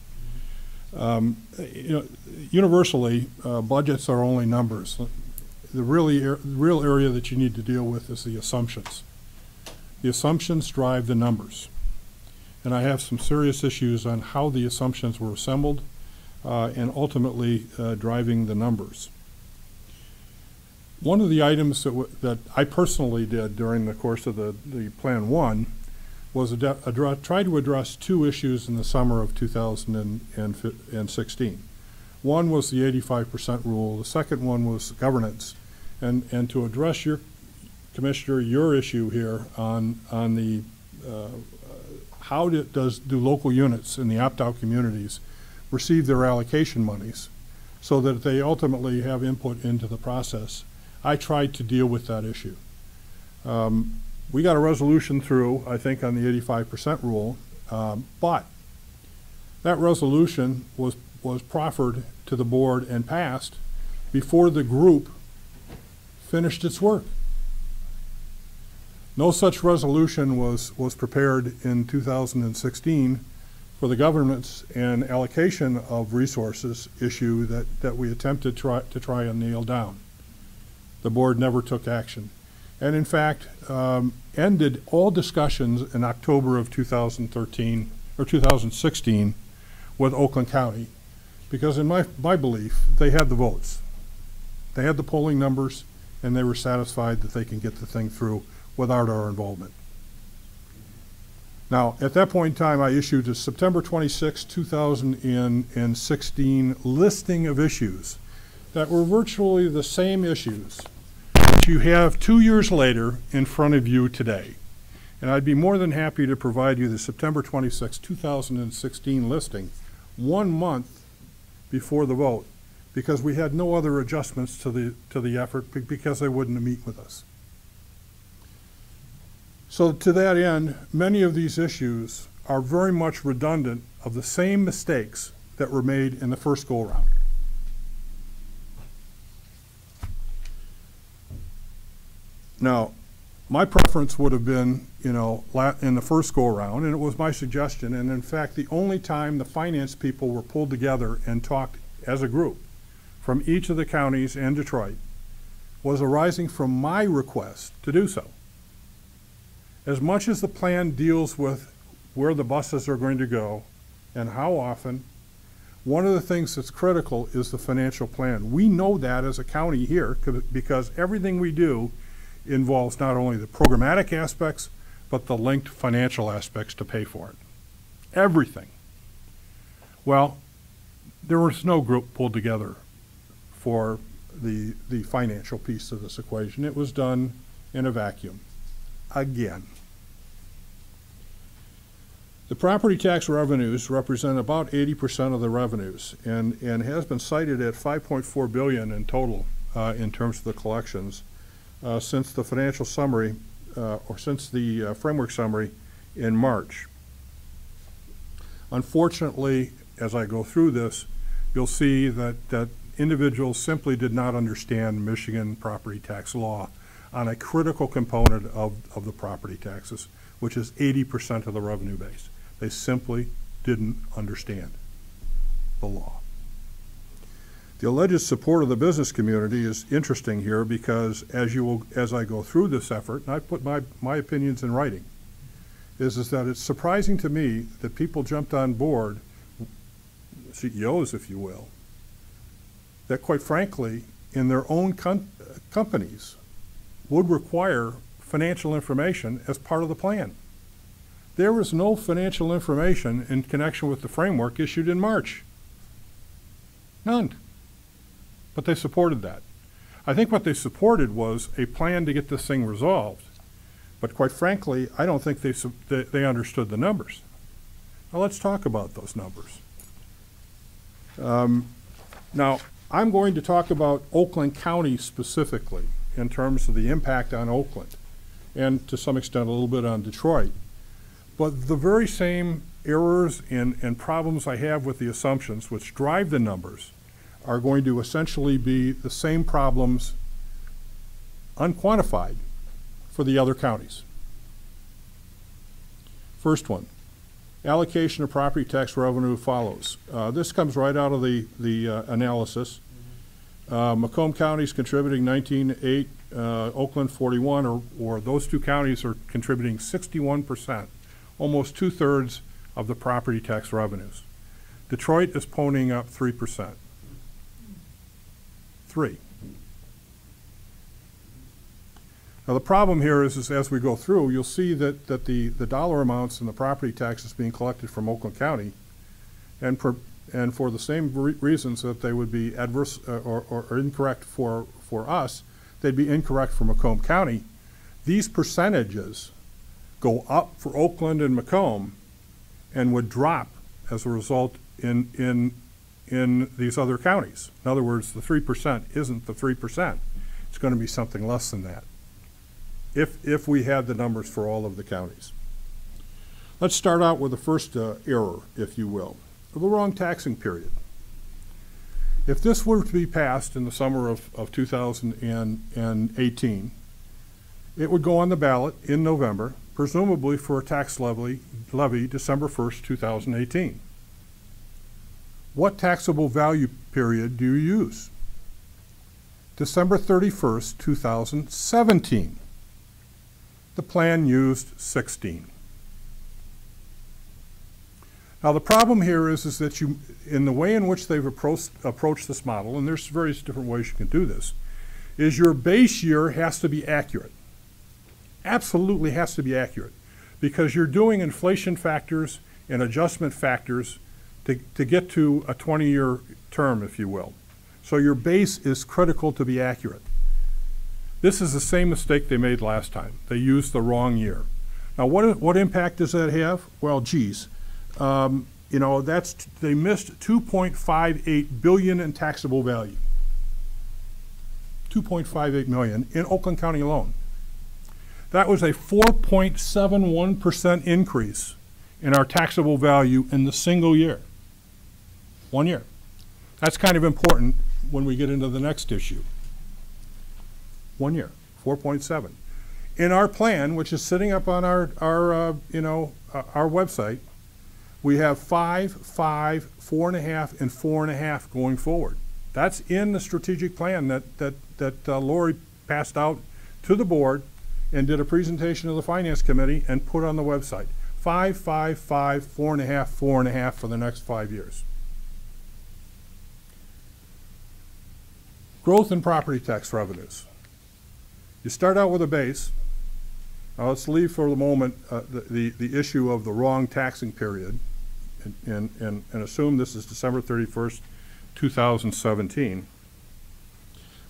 You know, universally, budgets are only numbers. The real area that you need to deal with is the assumptions. The assumptions drive the numbers. And I have some serious issues on how the assumptions were assembled and ultimately driving the numbers. One of the items that I personally did during the course of the Plan 1 was try to address 2 issues in the summer of 2016. One was the 85% rule. The second one was governance. And to address your, Commissioner, your issue here on the how do local units in the opt-out communities receive their allocation monies so that they ultimately have input into the process. I tried to deal with that issue. We got a resolution through, I think, on the 85% rule, but that resolution was proffered to the board and passed before the group finished its work. No such resolution was prepared in 2016 for the governance and allocation of resources issue that we attempted to try and nail down. The board never took action. And in fact, ended all discussions in October of 2013 or 2016 with Oakland County Because in my belief, they had the votes. They had the polling numbers, and they were satisfied that they can get the thing through without our involvement. Now, at that point in time, I issued a September 26, 2016 listing of issues that were virtually the same issues that you have 2 years later in front of you today. And I'd be more than happy to provide you the September 26, 2016 listing 1 month before the vote, because we had no other adjustments to the effort because they wouldn't meet with us. So to that end, many of these issues are very much redundant of the same mistakes that were made in the first go-around. Now, my preference would have been, in the first go-around, and it was my suggestion, and in fact, the only time the finance people were pulled together and talked as a group from each of the counties and Detroit was arising from my request to do so. As much as the plan deals with where the buses are going to go and how often, one of the things that's critical is the financial plan. We know that as a county here because everything we do involves not only the programmatic aspects, but the linked financial aspects to pay for it. Everything. Well, there was no group pulled together for the financial piece of this equation. It was done in a vacuum. Again. The property tax revenues represent about 80% of the revenues and has been cited at $5.4 billion in total in terms of the collections since the financial summary or since the framework summary in March. Unfortunately, as I go through this, you'll see that individuals simply did not understand Michigan property tax law on a critical component of the property taxes, which is 80% of the revenue base. They simply didn't understand the law. The alleged support of the business community is interesting here because as I go through this effort, and I put my opinions in writing, is that it's surprising to me that people jumped on board, CEOs if you will, that quite frankly in their own companies would require financial information as part of the plan. There was no financial information in connection with the framework issued in March. None. But they supported that. I think what they supported was a plan to get this thing resolved. But quite frankly, I don't think they understood the numbers. Now let's talk about those numbers. Now, I'm going to talk about Oakland County specifically in terms of the impact on Oakland and to some extent a little bit on Detroit. But the very same errors and problems I have with the assumptions which drive the numbers are going to essentially be the same problems unquantified for the other counties. First one, allocation of property tax revenue follows. This comes right out of the analysis. Macomb County is contributing 19.8, Oakland 41, or those two counties are contributing 61%, almost 2/3 of the property tax revenues. Detroit is ponying up 3%. 3. Now the problem here is as we go through, you'll see that the dollar amounts and the property taxes being collected from Oakland County, and for the same reasons that they would be adverse or incorrect for us, they'd be incorrect for Macomb County. These percentages go up for Oakland and Macomb and would drop as a result in these other counties. In other words, the 3% isn't the 3%. It's going to be something less than that if we had the numbers for all of the counties. Let's start out with the first error, if you will, the wrong taxing period. If this were to be passed in the summer of 2018, it would go on the ballot in November, presumably for a tax levy December 1st, 2018. What taxable value period do you use? December 31st, 2017. The plan used 16. Now, the problem here is that you, in the way in which they've approached this model, and there's various different ways you can do this, is your base year has to be accurate. Absolutely has to be accurate, because you're doing inflation factors and adjustment factors to get to a 20-year term, if you will. So your base is critical to be accurate. This is the same mistake they made last time. They used the wrong year. Now, what impact does that have? Well, geez, you know, they missed $2.58 billion in taxable value. $2.58 million in Oakland County alone. That was a 4.71% increase in our taxable value in the single year. 1 year. That's kind of important when we get into the next issue. 1 year, 4.7. In our plan, which is sitting up on our website, we have 5, 5, 4.5, and 4.5 going forward. That's in the strategic plan that Lori passed out to the board and did a presentation to the Finance Committee and put on the website. 5, 5, 5, 4.5, 4.5 for the next 5 years. Growth in property tax revenues. You start out with a base. Now let's leave for the moment the issue of the wrong taxing period and assume this is December 31st, 2017.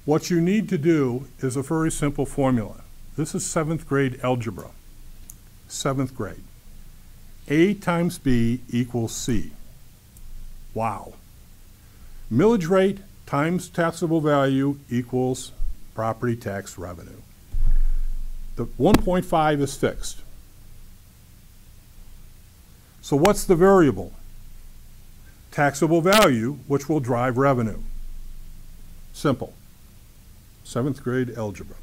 What you need to do is a very simple formula. This is 7th grade algebra. 7th grade. A times B equals C. Wow. Millage rate times taxable value equals property tax revenue. The 1.5 is fixed. So what's the variable? Taxable value, which will drive revenue. Simple. 7th grade algebra.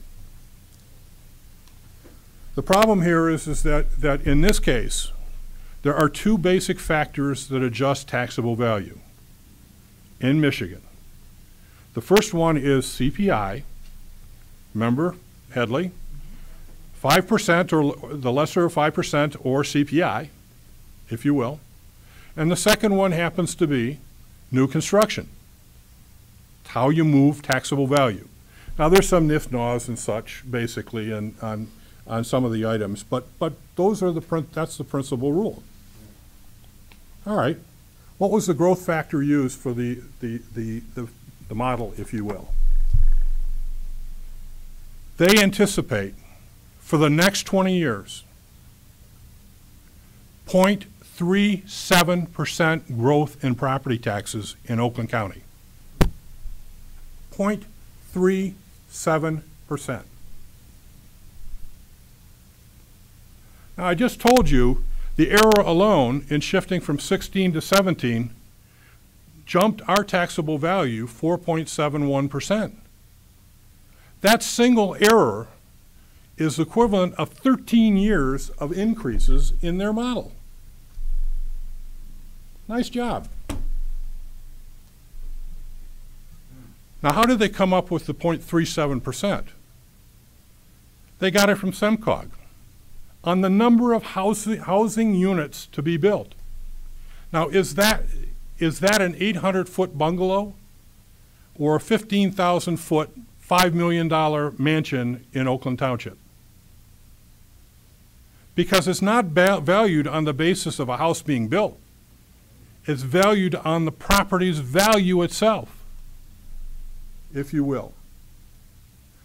The problem here is that in this case, there are two basic factors that adjust taxable value in Michigan. The first one is CPI. Remember, Headley? 5% or the lesser of 5% or CPI, if you will. And the second one happens to be new construction. It's how you move taxable value. Now, there's some NIF-NAWs and such, basically, on some of the items, but that's the principal rule. All right. What was the growth factor used for the model, if you will? They anticipate for the next 20 years 0.37% growth in property taxes in Oakland County. 0.37%. Now, I just told you the error alone in shifting from 16 to 17 jumped our taxable value 4.71%. That single error is equivalent of 13 years of increases in their model. Nice job. Now, how did they come up with the 0.37%? They got it from SEMCOG on the number of housing units to be built. Now, is that an 800-foot bungalow or a 15,000-foot, $5 million mansion in Oakland Township? Because it's not valued on the basis of a house being built. It's valued on the property's value itself, if you will.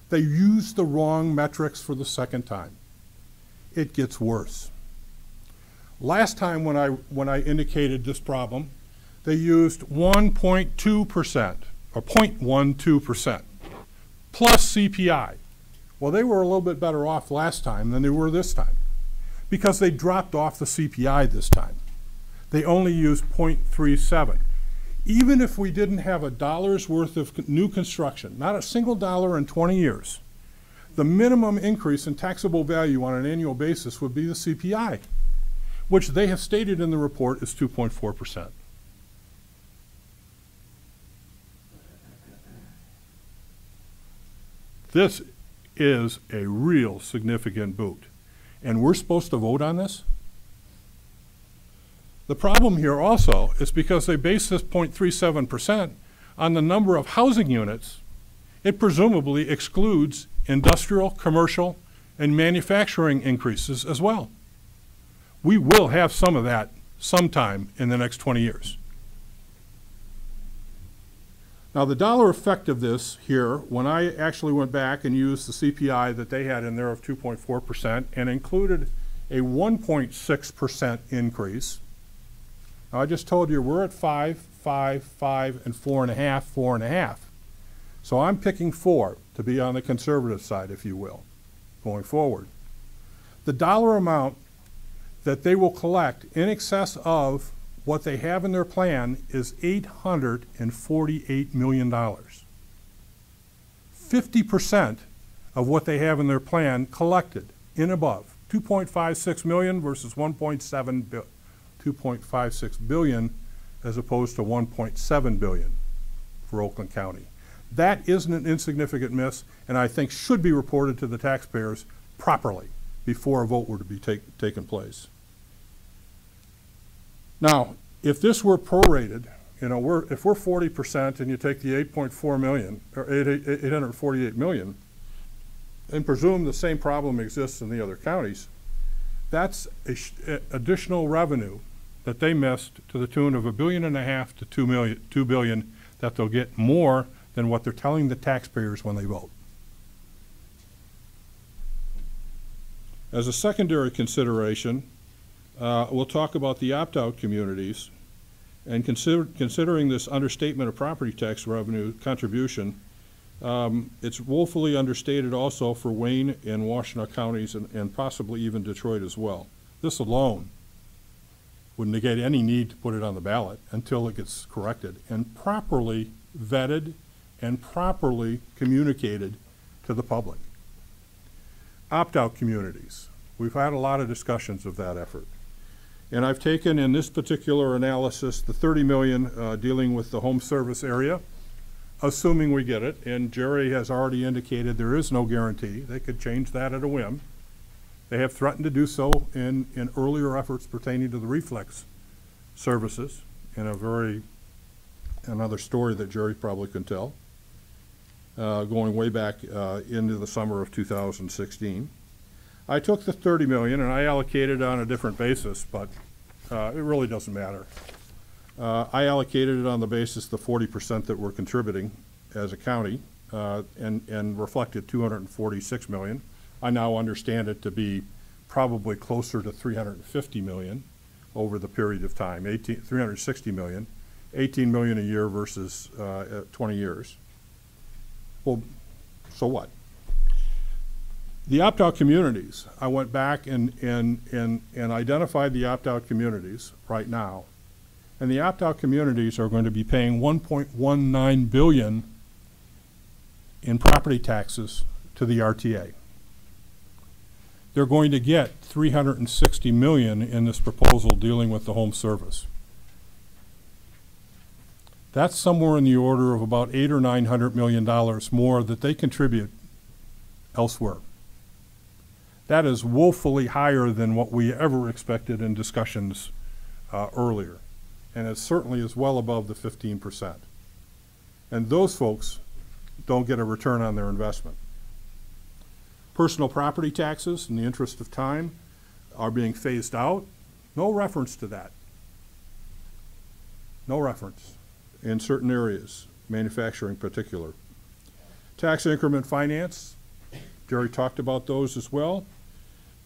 They used the wrong metrics for the second time. It gets worse. Last time when I indicated this problem, they used 1.2% or 0.12% plus CPI. Well, they were a little bit better off last time than they were this time because they dropped off the CPI this time. They only used 0.37. Even if we didn't have a dollar's worth of new construction, not a single dollar in 20 years, the minimum increase in taxable value on an annual basis would be the CPI, which they have stated in the report is 2.4%. This is a real significant boot. And we're supposed to vote on this? The problem here also is because they base this 0.37% on the number of housing units, it presumably excludes industrial, commercial, and manufacturing increases as well. We will have some of that sometime in the next 20 years. Now, the dollar effect of this here, when I actually went back and used the CPI that they had in there of 2.4% and included a 1.6% increase. Now, I just told you we're at 5, 5, 5, and 4.5, 4.5. So I'm picking 4 to be on the conservative side, if you will, going forward. The dollar amount that they will collect in excess of what they have in their plan is $848 million. 50% of what they have in their plan collected in above. 2.56 million versus 2.56 billion as opposed to 1.7 billion for Oakland County. That isn't an insignificant miss, and I think should be reported to the taxpayers properly before a vote were to be taken place. Now, if this were prorated, you know, if we're 40% and you take the 8.4 million, or 848 million, and presume the same problem exists in the other counties, that's additional revenue that they missed to the tune of $1.5 billion to $2 billion that they'll get more than what they're telling the taxpayers when they vote. As a secondary consideration, we'll talk about the opt-out communities, and considering this understatement of property tax revenue contribution, it's woefully understated also for Wayne and Washtenaw counties and possibly even Detroit as well. This alone would negate any need to put it on the ballot until it gets corrected and properly vetted and properly communicated to the public. Opt-out communities. We've had a lot of discussions of that effort. And I've taken in this particular analysis the 30 million dealing with the home service area, assuming we get it, and Jerry has already indicated there is no guarantee. They could change that at a whim. They have threatened to do so in earlier efforts pertaining to the reflex services in another story that Jerry probably can tell, going way back into the summer of 2016. I took the 30 million and I allocated it on a different basis, but it really doesn't matter. I allocated it on the basis the 40% that we're contributing as a county and reflected 246 million. I now understand it to be probably closer to 350 million over the period of time, 360 million, 18 million a year versus 20 years. Well, so what? The opt-out communities, I went back and identified the opt-out communities right now. And the opt-out communities are going to be paying $1.19 billion in property taxes to the RTA. They're going to get $360 million in this proposal dealing with the home service. That's somewhere in the order of about $800 or $900 million more that they contribute elsewhere. That is woefully higher than what we ever expected in discussions earlier. And it certainly is well above the 15%. And those folks don't get a return on their investment. Personal property taxes, in the interest of time, are being phased out. No reference to that. No reference in certain areas, manufacturing in particular. Tax increment finance, Jerry talked about those as well.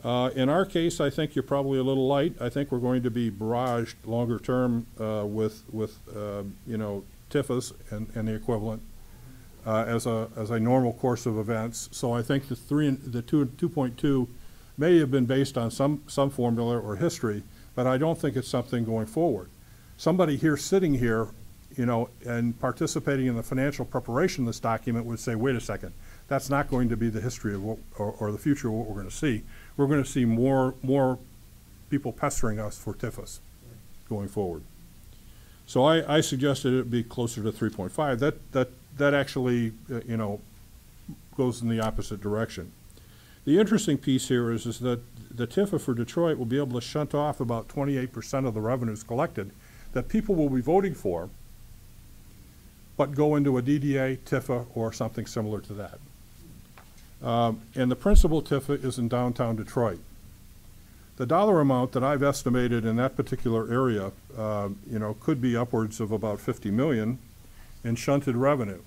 In our case, I think you're probably a little light. I think we're going to be barraged longer term with you know, TIFAs and the equivalent as a normal course of events. So I think the 2.2 may have been based on some formula or history, but I don't think it's something going forward. Somebody here sitting here, you know, and participating in the financial preparation of this document would say, wait a second, that's not going to be the history of what, or the future of what we're going to see. We're going to see more people pestering us for TIFAs going forward. So I suggested it be closer to 3.5. That actually, you know, goes in the opposite direction. The interesting piece here is that the TIFA for Detroit will be able to shunt off about 28% of the revenues collected that people will be voting for, but go into a DDA, TIFA, or something similar to that. And the principal TIFA is in downtown Detroit. The dollar amount that I've estimated in that particular area, you know, could be upwards of about 50 million in shunted revenue.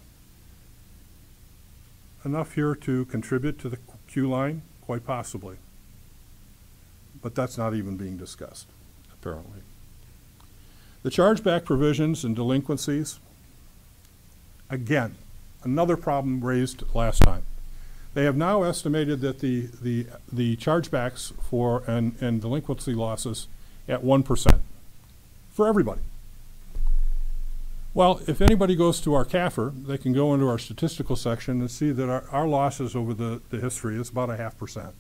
Enough here to contribute to the Q line? Quite possibly. But that's not even being discussed, apparently. The chargeback provisions and delinquencies, again, another problem raised last time. They have now estimated that the chargebacks for and delinquency losses at 1% for everybody. Well, if anybody goes to our CAFR, they can go into our statistical section and see that our losses over the history is about 0.5%.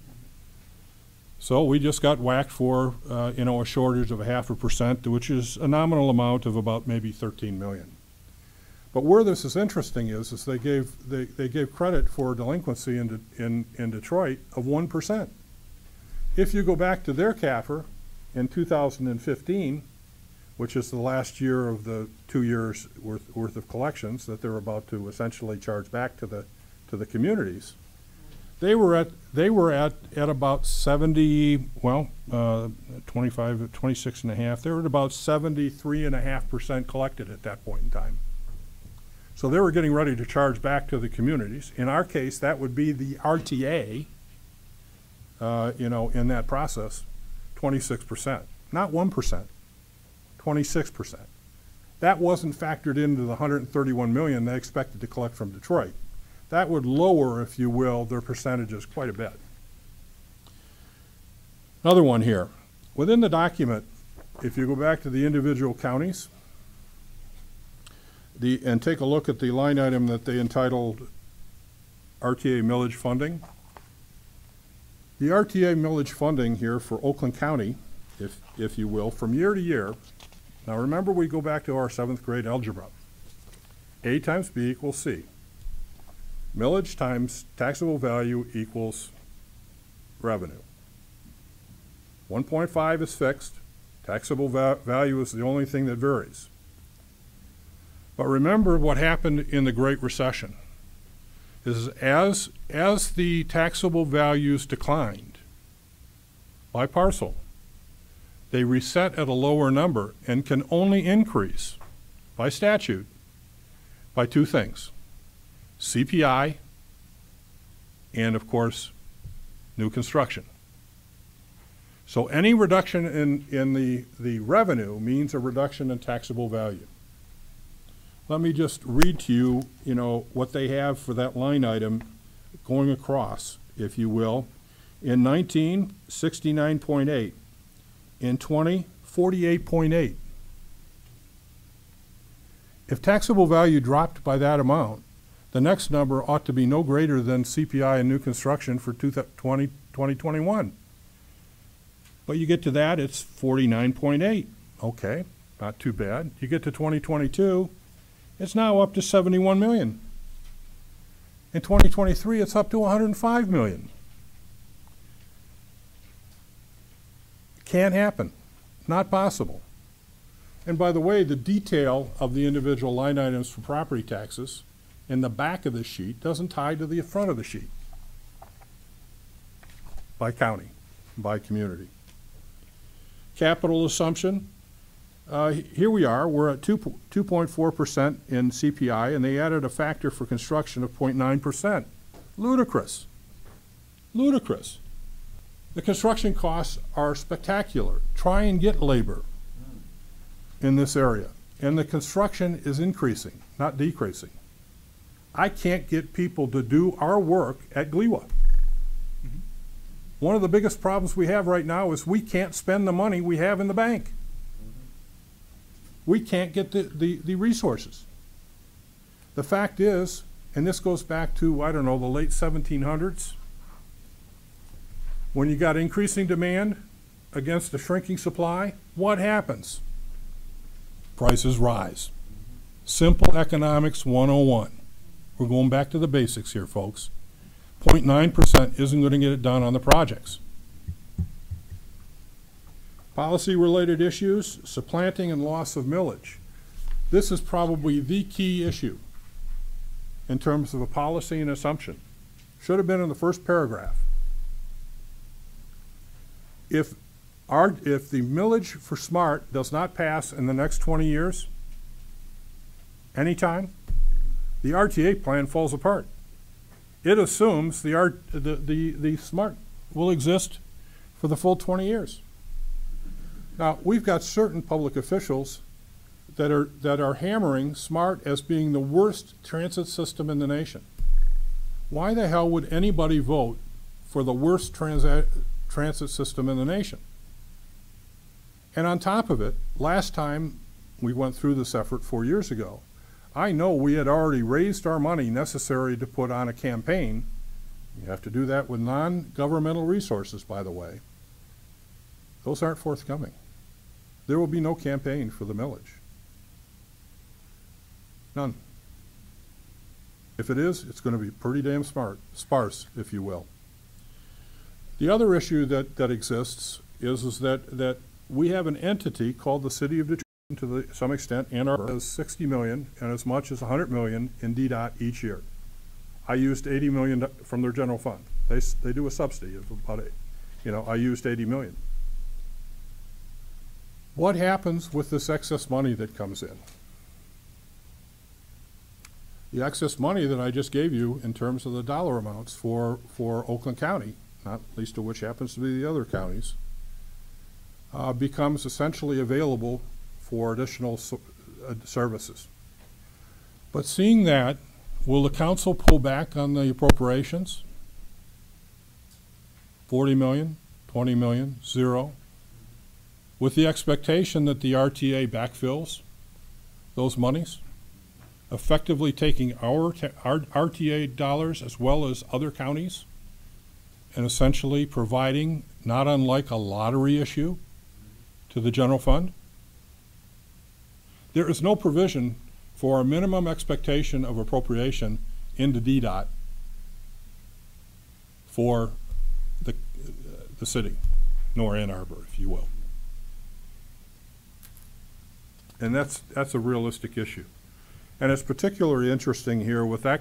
So we just got whacked for, you know, a shortage of 0.5%, which is a nominal amount of about maybe 13 million. But where this is interesting is they gave credit for delinquency in Detroit of 1%. If you go back to their CAFR in 2015, which is the last year of the 2 years worth of collections that they're about to essentially charge back to the communities, they were at about 70, well, 26.5. They were at about 73.5% collected at that point in time. So they were getting ready to charge back to the communities. In our case, that would be the RTA, you know, in that process, 26%, not 1%, 26%. That wasn't factored into the 131 million they expected to collect from Detroit. That would lower, if you will, their percentages quite a bit. Another one here. Within the document, if you go back to the individual counties, and take a look at the line item that they entitled RTA millage funding. The RTA millage funding here for Oakland County, if you will, from year to year. Now remember, we go back to our 7th grade algebra. A times B equals C. Millage times taxable value equals revenue. 1.5 is fixed. Taxable value is the only thing that varies. But remember what happened in the Great Recession is as the taxable values declined by parcel, they reset at a lower number and can only increase by statute by two things: CPI and, of course, new construction. So any reduction in the revenue means a reduction in taxable value. Let me just read to you, you know, what they have for that line item going across, if you will. In 19, 69.8. In 20, 48.8. If taxable value dropped by that amount, the next number ought to be no greater than CPI and new construction for 2021. But you get to that, it's 49.8. Okay, not too bad. You get to 2022, it's now up to 71 million. In 2023, it's up to 105 million. Can't happen. Not possible. And by the way, the detail of the individual line items for property taxes in the back of the sheet doesn't tie to the front of the sheet. By county, by community. Capital assumption. Here we are, we're at 2.4% in CPI, and they added a factor for construction of 0.9%. Ludicrous. Ludicrous. The construction costs are spectacular. Try and get labor in this area. And the construction is increasing, not decreasing. I can't get people to do our work at GLEWA. One of the biggest problems we have right now is we can't spend the money we have in the bank. We can't get the resources. The fact is, and this goes back to, I don't know, the late 1700s, when you got increasing demand against a shrinking supply, what happens? Prices rise. Simple economics 101. We're going back to the basics here, folks. 0.9% isn't going to get it done on the projects. Policy-related issues, supplanting and loss of millage. This is probably the key issue in terms of a policy and assumption. Should have been in the first paragraph. If the millage for SMART does not pass in the next 20 years, anytime, the RTA plan falls apart. It assumes the SMART will exist for the full 20 years. Now, we've got certain public officials that are hammering SMART as being the worst transit system in the nation. Why the hell would anybody vote for the worst transit system in the nation? And on top of it, last time we went through this effort 4 years ago, I know we had already raised our money necessary to put on a campaign. You have to do that with non-governmental resources, by the way. Those aren't forthcoming. There will be no campaign for the millage. None. If it is, it's going to be pretty damn sparse, if you will. The other issue that exists is that we have an entity called the City of Detroit, to some extent, Ann Arbor, has 60 million and as much as 100 million in DDOT each year. I used 80 million from their general fund. They do a subsidy of about I used 80 million. What happens with this excess money that comes in? The excess money that I just gave you in terms of the dollar amounts for Oakland County, not least of which happens to be the other counties, becomes essentially available for additional services. But seeing that, will the council pull back on the appropriations? 40 million, 20 million, 0? With the expectation that the RTA backfills those monies, effectively taking our RTA dollars as well as other counties, and essentially providing, not unlike a lottery issue, to the general fund? There is no provision for a minimum expectation of appropriation into DDOT for the city, nor Ann Arbor, if you will. And that's a realistic issue. And it's particularly interesting here with the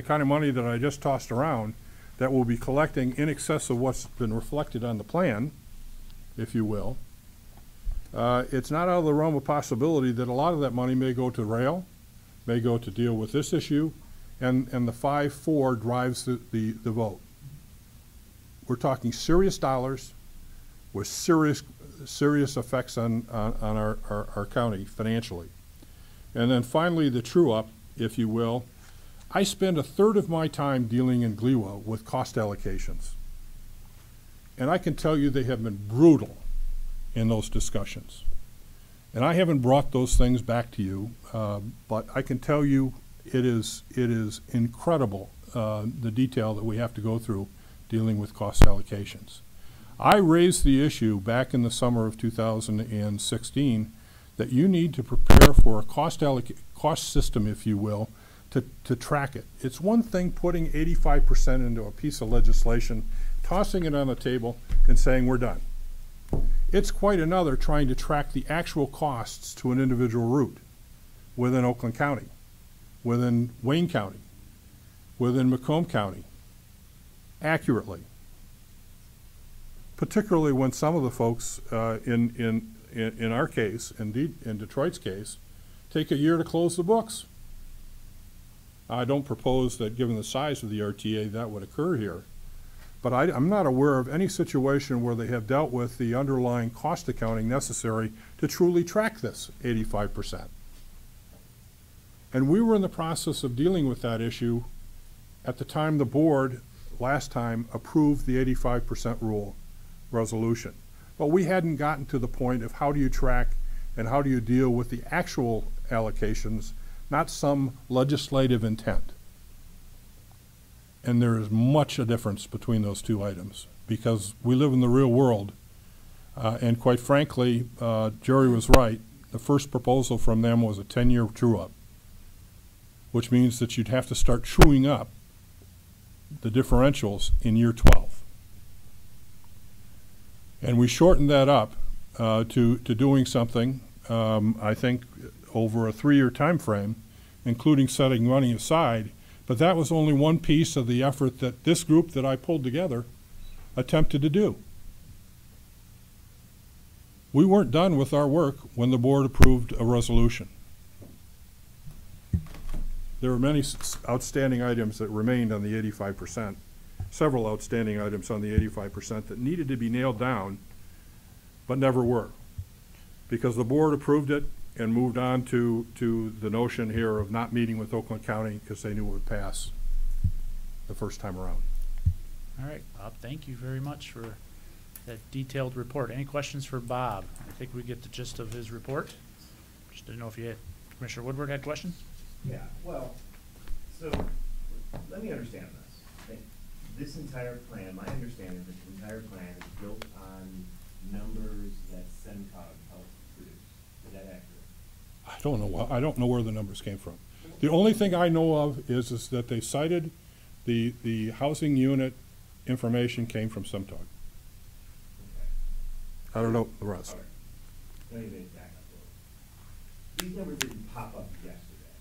kind of money that I just tossed around that we'll be collecting in excess of what's been reflected on the plan, if you will. It's not out of the realm of possibility that a lot of that money may go to rail, may go to deal with this issue, and the 5-4 drives the vote. We're talking serious dollars with serious effects on our county financially. And then finally, the true-up, if you will. I spend a third of my time dealing in GLEWA with cost allocations. And I can tell you they have been brutal in those discussions. And I haven't brought those things back to you, but I can tell you it is incredible, the detail that we have to go through dealing with cost allocations. I raised the issue back in the summer of 2016 that you need to prepare for a cost system, if you will, to track it. It's one thing putting 85% into a piece of legislation, tossing it on the table, and saying we're done. It's quite another trying to track the actual costs to an individual route within Oakland County, within Wayne County, within Macomb County, accurately. Particularly when some of the folks in our case, indeed in Detroit's case, take a year to close the books. I don't propose that given the size of the RTA that would occur here, but I'm not aware of any situation where they have dealt with the underlying cost accounting necessary to truly track this 85%. And we were in the process of dealing with that issue at the time the board last time approved the 85% rule resolution. But we hadn't gotten to the point of how do you track and how do you deal with the actual allocations, not some legislative intent. And there is much a difference between those two items because we live in the real world. And quite frankly, Jerry was right. The first proposal from them was a 10-year true-up, which means that you'd have to start truing up the differentials in year 12. And we shortened that up to doing something, I think, over a 3-year time frame, including setting money aside. But that was only one piece of the effort that this group that I pulled together attempted to do. We weren't done with our work when the board approved a resolution. There were many outstanding items that remained on the 85%, several outstanding items on the 85% that needed to be nailed down, but never were, because the board approved it and moved on to the notion here of not meeting with Oakland County because they knew it would pass the first time around. All right, Bob, thank you very much for that detailed report. Any questions for Bob? I think we get the gist of his report. Just didn't know if you had, Commissioner Woodward had questions? Yeah, well, so let me understand this. Okay? This entire plan, my understanding is this entire plan is built on numbers that CENTCOG helped produce. Is that accurate? I don't know where the numbers came from. The only thing I know of is that they cited the housing unit information came from SEMTOG. Okay. I don't know the rest. All right. Let me back up a little. These numbers didn't pop up yesterday.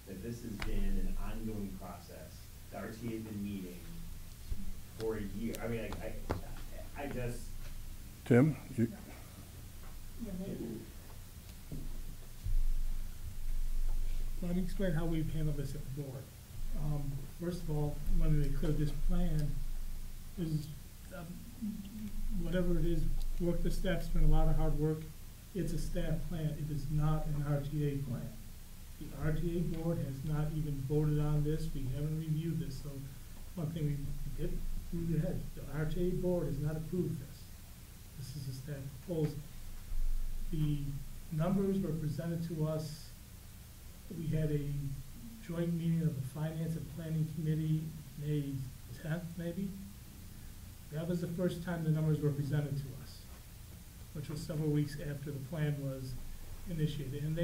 That this has been an ongoing process. The RTA has been meeting for a year. I mean, I just. Tim, you, Let me explain how we've handled this at the board. First of all, when they cleared this plan, is whatever it is, work the staff, spent a lot of hard work. It's a staff plan. It is not an RTA plan. The RTA board has not even voted on this. We haven't reviewed this. So one thing we did through your head, the RTA board has not approved this. This is a staff proposal. The numbers were presented to us. We had a joint meeting of the Finance and Planning Committee, May 10th, maybe. That was the first time the numbers were presented to us, which was several weeks after the plan was initiated. And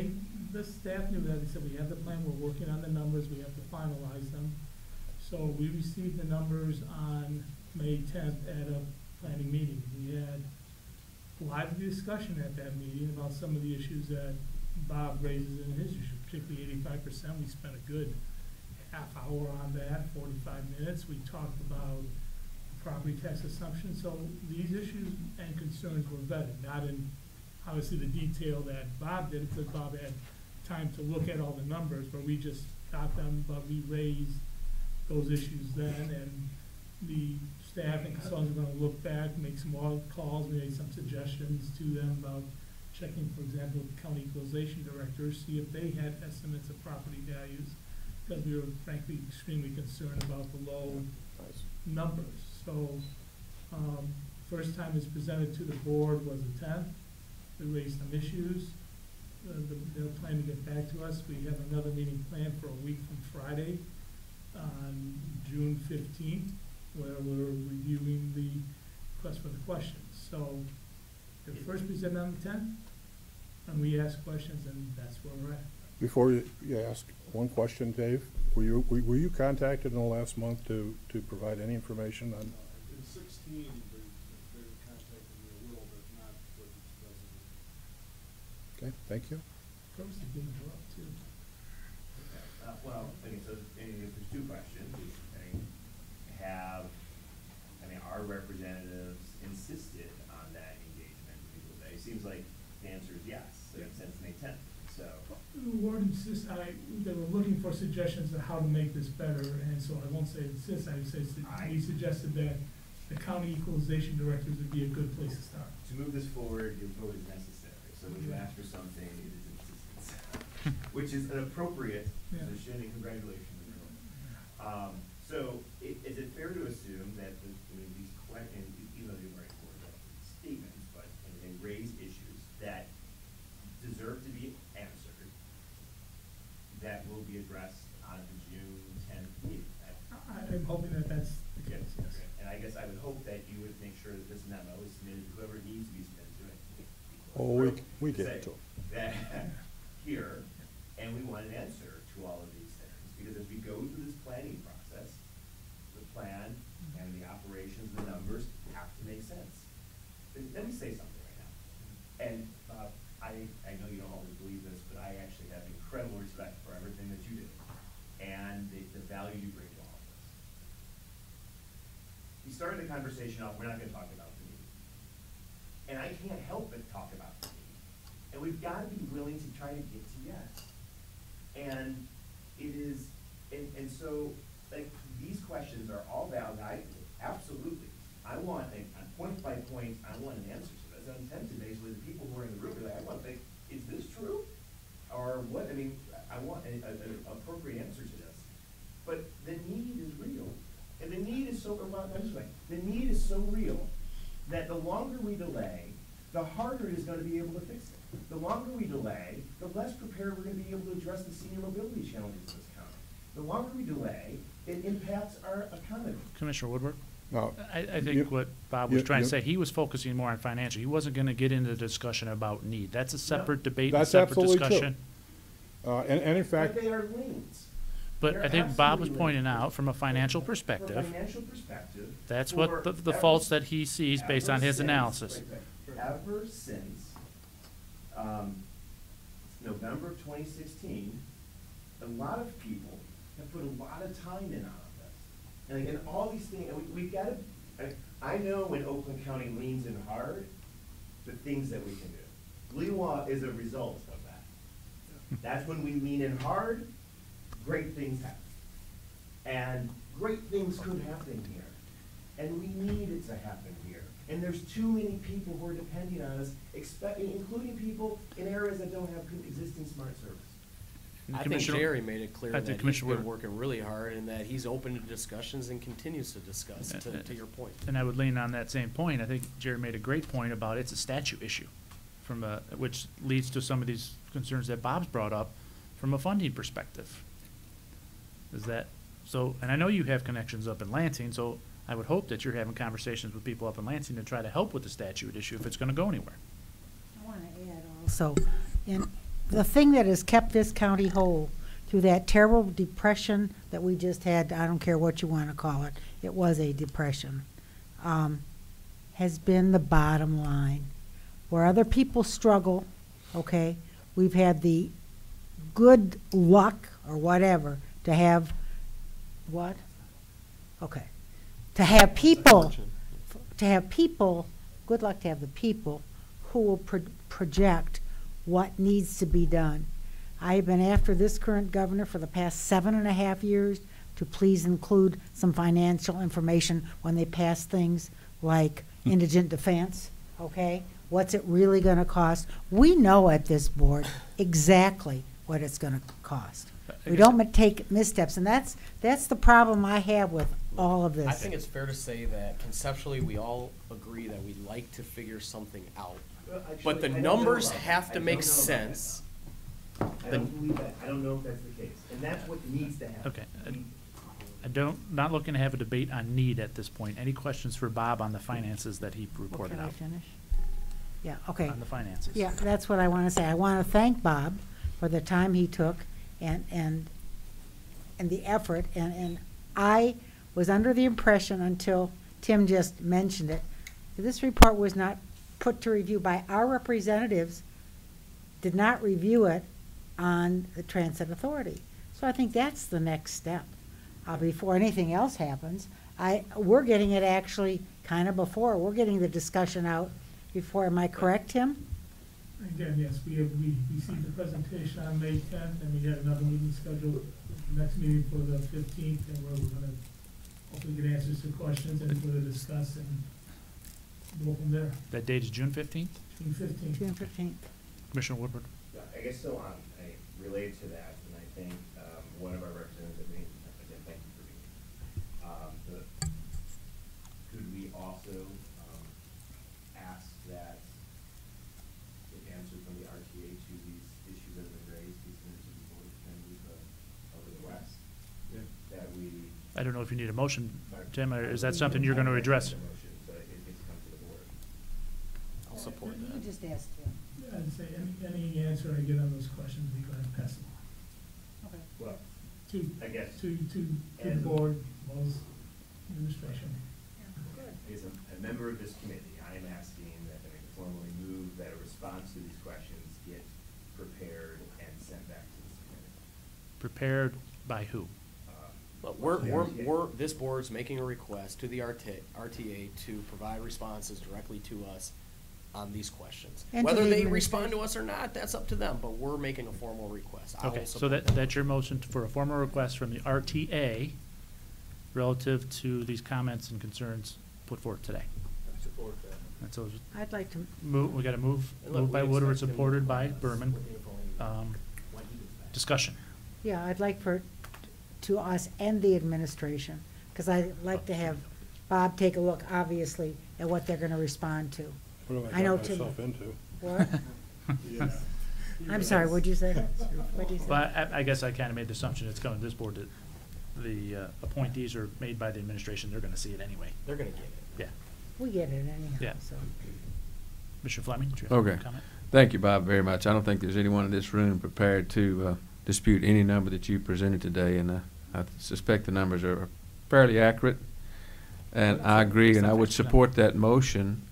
the staff knew that. They said, we have the plan, we're working on the numbers, we have to finalize them. So we received the numbers on May 10th at a planning meeting. We had lively discussion at that meeting about some of the issues that Bob raises in his issue, particularly 85%. We spent a good half hour on that, 45 minutes. We talked about property tax assumptions. So these issues and concerns were vetted, not in obviously the detail that Bob did, because Bob had time to look at all the numbers, but we just got them, but we raised those issues then, and the staff and consultants are going to look back, make some more calls, we made some suggestions to them about checking, for example, with the county equalization directors, see if they had estimates of property values, because we were frankly extremely concerned about the low numbers. So, first time it's presented to the board was the 10th. We raised some issues. They're planning to get back to us. We have another meeting planned for a week from Friday on June 15th, where we're reviewing the request for the questions. So they're first presented on the 10th, and we ask questions, and that's where we're at. before you ask one question, Dave, were you contacted in the last month to provide any information on? In 16, they contacted me a little bit, not what it's Okay, thank you. First, they didn't go up too. Well, okay, so there's two questions. Our representatives insisted on that engagement with people today? It seems like the answer is yes, since May 10th, so. The board insists, they were looking for suggestions on how to make this better, and so I won't say insist, I would say we suggested that the county equalization directors would be a good place to start. To move this forward, your vote is necessary, so when you ask for something, it is insistence, which is an appropriate position, and congratulations. So, is it fair to assume that these questions, even though they weren't statements, but they raise issues that deserve to be answered, that will be addressed on the June 10th meeting? I'm hoping that that's the case, yes. And I guess I would hope that you would make sure that this memo is submitted to whoever needs to be submitted to it. Oh, we get it to them. That here, and we want an answer to all of these things, because as we go through this planning process, the plan and the operations, the numbers have to make sense. Let me say something right now. started the conversation off, we're not gonna talk about the need. And I can't help but talk about the need. And we've gotta be willing to try to get to yes. And it is, and so, like, these questions are all valid, absolutely. I want, on point by point, I want an answer to this. I'm tempted, basically, the people who are in the room, are like, I want to think, is this true? Or what, I mean, I want an appropriate answer to this. But the need is real. And the need is so, the need is so real that the longer we delay, the harder it is going to be able to fix it. The longer we delay, the less prepared we're going to be able to address the senior mobility challenges in this county. The longer we delay, it impacts our economy. Commissioner Woodward? Now, I think what Bob was trying to say, he was focusing more on financial. He wasn't gonna get into the discussion about need. That's a separate debate, a That's separate absolutely true. discussion. And in fact, But they are liens. But They're I think Bob was absolutely pointing linked. out, from a financial From a perspective, financial perspective. that's for what the ever faults that he sees based on his since- analysis. Ever since, November of 2016, a lot of people have put a lot of time in on this. And again, all these things, and we've got to, I know when Oakland County leans in hard, the things that we can do. Lewa is a result of that. That's when we lean in hard, great things happen. And great things could happen here. And we need it to happen here. And there's too many people who are depending on us, including people in areas that don't have good existing smart service. I think Commissioner- Jerry made it clear I think that he's Commissioner been Wood- working really hard and that he's open to discussions and continues to discuss, to your point. And I would lean on that same point. I think Jerry made a great point about it's a statute issue, which leads to some of these concerns that Bob's brought up from a funding perspective. And I know you have connections up in Lansing, so I would hope that you're having conversations with people up in Lansing to try to help with the statute issue if it's gonna go anywhere. I want to add also, and the thing that has kept this county whole through that terrible depression that we just had, I don't care what you want to call it, it was a depression, has been the bottom line. Where other people struggle, okay, we've had the good luck or whatever to have, what? Okay. To have people, good luck to have the people who will project what needs to be done. I have been after this current governor for the past 7.5 years to please include some financial information when they pass things like indigent defense, okay? What's it really gonna cost? We know at this board exactly what it's gonna cost. We don't take missteps, and that's the problem I have with all of this. I think it's fair to say that conceptually, we all agree that we'd like to figure something out. But the numbers have to make sense. I don't believe that. I don't know if that's the case. And that's what needs to happen. Okay. Not looking to have a debate on need at this point. Any questions for Bob on the finances that he reported out? Can I finish? Yeah, okay. On the finances. Yeah, that's what I want to say. I want to thank Bob for the time he took and the effort. And I was under the impression until Tim just mentioned it, that this report was not put to review by our representatives, did not review it on the Transit Authority. So I think that's the next step. Before anything else happens, we're getting it actually kind of before. We're getting the discussion out before. Am I correct, Tim? Again, yes, we received the presentation on May 10th, and we had another meeting scheduled, the next meeting for the 15th, and we're gonna hopefully get answers to questions and further discuss and go from there. That date is June 15th? June 15th. June 15th. Commissioner Woodward? I guess still on, related to that, and I think one of our representatives, again, thank you for being here. Could we also ask that the answer from the RTA to these issues that have been raised be sent to the board members of the West? Yeah. That we. I don't know if you need a motion, Tim, or is that something you're going to address? I'll support You that. just asked Tim. I'd say any answer I get on those questions, we go ahead and pass them on. Okay. Well, To, I guess. to the board, well as administration. As a member of this committee, I am asking that I formally move that a response to these questions get prepared and sent back to this committee. Prepared by who? But RTA. this board's making a request to the RTA to provide responses directly to us on these questions. And to Whether the they respond to us or not, that's up to them, but we're making a formal request. I will Okay, so support that. that's your motion for a formal request from the RTA relative to these comments and concerns put forth today. I support that. And so I'd like to, we got to move And look, moved by we Woodward, expect him to supported by reply us Berman. with the information when he gets back. Discussion. yeah, I'd like to us and the administration, because I'd like to have Bob take a look, obviously, at what they're gonna respond to. What have I I know got Tim- myself into? What? I'm sorry, what'd you say? What'd you say? Well, I guess I kind of made the assumption it's going to this board that the appointees are made by the administration. They're going to see it anyway. They're gonna get it. Yeah. We get it anyhow, Yeah. so. Mr. Fleming, do you have Okay. a comment? Thank you, Bob, very much. I don't think there's anyone in this room prepared to dispute any number that you presented today, and I suspect the numbers are fairly accurate. And I agree, and I would support that motion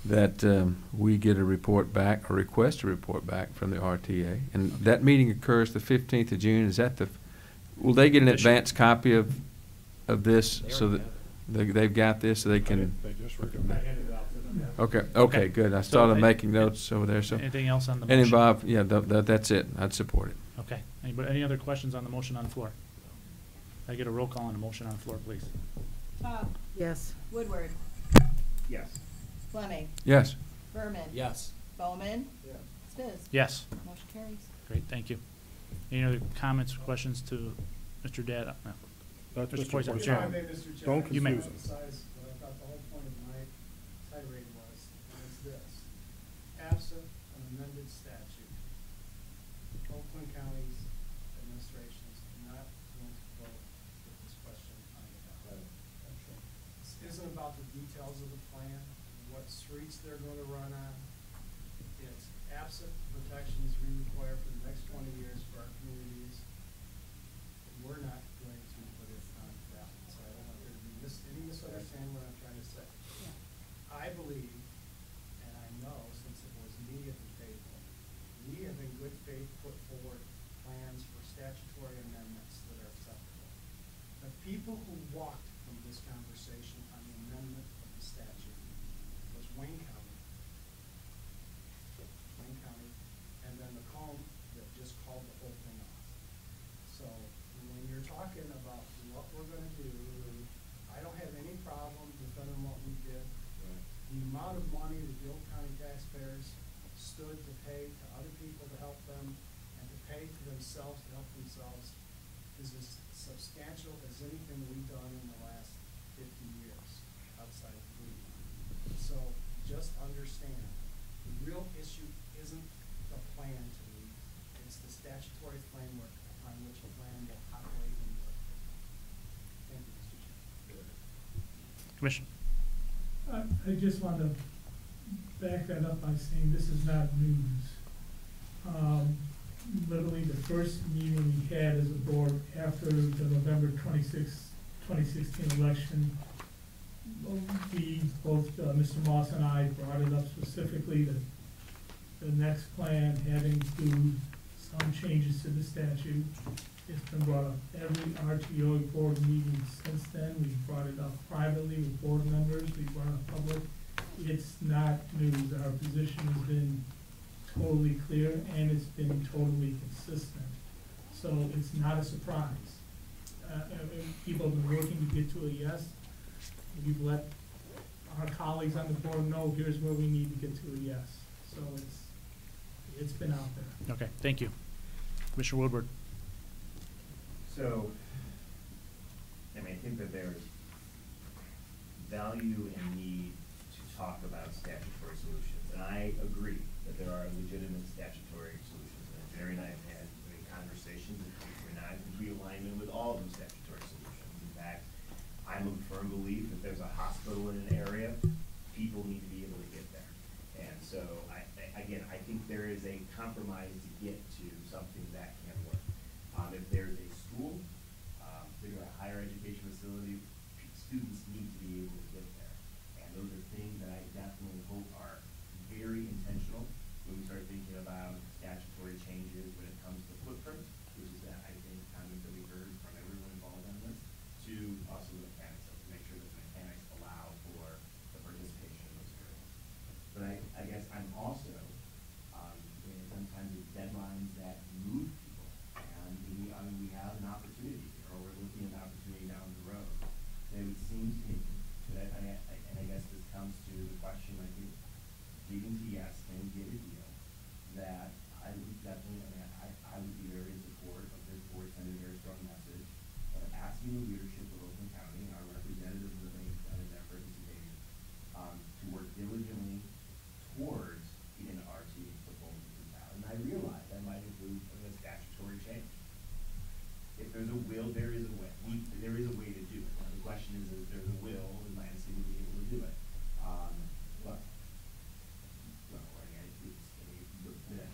that we get a report back, or request a report back from the RTA. And that meeting occurs the 15th of June. Is that will they get an advance copy of this so that they've got this so they can? They just recommend. Okay, good. I So started they- making notes over there, so. Anything else on the And motion? Bob, yeah, that's it. I'd support it. Okay. Any other questions on the motion on the floor? I get a roll call on the motion on the floor, please. Bob, Yes. Woodward, Yes. Fleming, Yes. Berman. Yes. Bowman. Yes. Spiz. Yes. Motion carries. Great, thank you. Any other comments or questions to Mr. Dad? No. That's Mr. Mr. Poison, Poison. Chair. If I may, Mr. Chair, Don't I You may. just want to emphasize what I thought the whole point of my tirade was, and it's this. Absent an amended statute, Oakland County's administrations are not going to vote with this question on the ballot. This isn't about the details of the plan, what streets they're going to run on. It's absent protections we require for the next 20 years for our communities. We're not going to put it on the ballot, so I don't want there to be any misunderstanding what I'm trying to say. I believe, and I know since it was me at the table, we have in good faith put forward plans for statutory amendments that are acceptable. The people who walked from this conversation on the amendment of the statute was Wayne County, and then Macomb that just called the whole thing off. So when you're talking about what we're gonna do, I don't have any problem defending what we did. The amount of money that the Oak County taxpayers stood to pay to other people to help them and to pay to themselves to help themselves is as substantial as anything we've done in the last 50 years outside of Cleveland. So just understand, the real issue isn't the plan to me, it's the statutory framework upon which a plan will operate and work. Thank you, Mr. Chair. Commissioner. I just want to back that up by saying this is not news. Literally, the first meeting we had as a board after the November 2016 election, we, both Mr. Moss and I brought it up specifically that the next plan had to include some changes to the statute. It's been brought up every RTO board meeting since then. We brought it up privately with board members. We brought it public. It's not news. Our position has been totally clear and it's been totally consistent. So it's not a surprise. People have been working to get to a yes. We've let our colleagues on the board know here's where we need to get to a yes. So it's been out there. Okay, thank you. Commissioner Woodward. So, I mean, I think that there's value and need to talk about statutory solutions. And I agree that there are legitimate statutory solutions. And Jerry and I have had conversations and we're not in complete alignment with all of those statutory solutions. In fact, I'm a firm believer that there's a hospital in an area, people need to be able to get there. And so, again, I think there is a compromise to get to something that can work. If there's a school, particularly a higher education facility, students need to be able to get there. And those are things that I definitely hope are very intentional when we start thinking about statutory changes when it comes to footprint, which is, I think, comments that we heard from everyone involved on this. dig into yes and get a deal, that I would definitely, I would be very in support of this board sending a very strong message of asking the leadership of Oakland County and our representatives of the and their participation to work diligently towards getting an RTA proposal to the town. And I realize that might include a statutory change. If there's a will, there is a way. There is a way to do it. Now, the question is there's a will in Lansing to be able to do it. But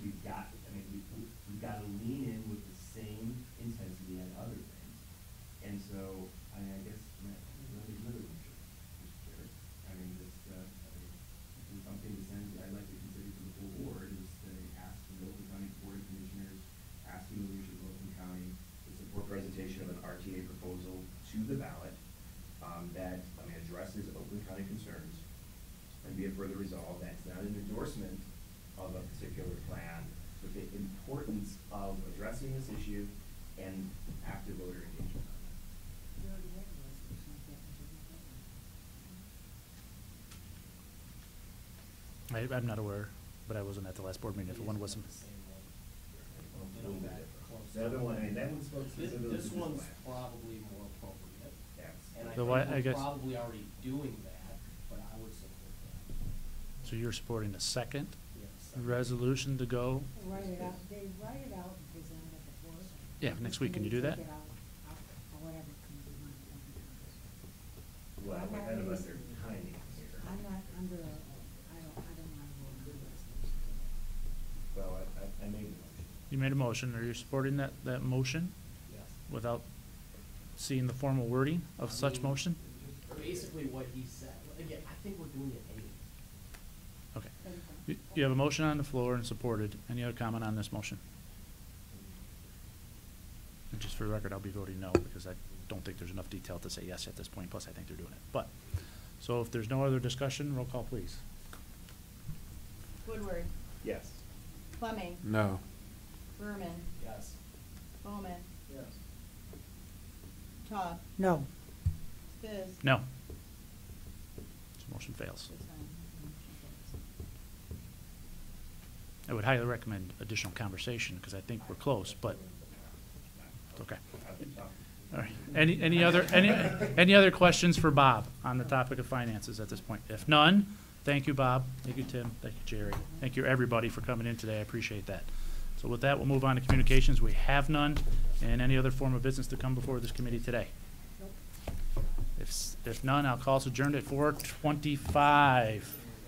we've got to lean in with the same intensity on other things. And so, I guess, another one, Mr. Chair. This is something to send, I'd like to consider to the full board, is asking the Oakland County Board of Commissioners, asking the leadership of Oakland County to support presentation of an RTA proposal to the ballot that addresses Oakland County concerns, and be it further resolved that it's not an endorsement of a particular plan, but the importance of addressing this issue and active voter engagement on it. I'm not aware, but I wasn't at the last board meeting if one wasn't. The other one, that one's supposed to. This one's probably more appropriate. Yes. And I So think I we're guess- probably already doing that, but I would support that. So you're supporting the second Yes. resolution to go? Write it out, they write it out and present it at the board. Yeah, next week. Can you do that? Take it out, or whatever committee wants to do. Well, we're kind of under timing here. I'm not under, I don't want to vote on this. Well, I made the motion. You made a motion. Are you supporting that motion Yes. without seeing the formal wording of such motion? Basically what he said. Again, I think we're doing it anyway. Okay. You have a motion on the floor and supported. Any other comment on this motion? And just for the record, I'll be voting no because I don't think there's enough detail to say yes at this point. Plus, I think they're doing it. But, so if there's no other discussion, roll call, please. Woodward, Yes. Fleming, No. Berman, Yes. Bowman, Yes. Todd, No. Spiz. No. This motion fails. I would highly recommend additional conversation because I think we're close, but it's okay. All right. Any other questions for Bob on the topic of finances at this point? If none, thank you, Bob. Thank you, Tim. Thank you, Jerry. Thank you, everybody, for coming in today. I appreciate that. So with that, we'll move on to communications. We have none. And any other form of business to come before this committee today? If none, I'll call us adjourned at 4:25.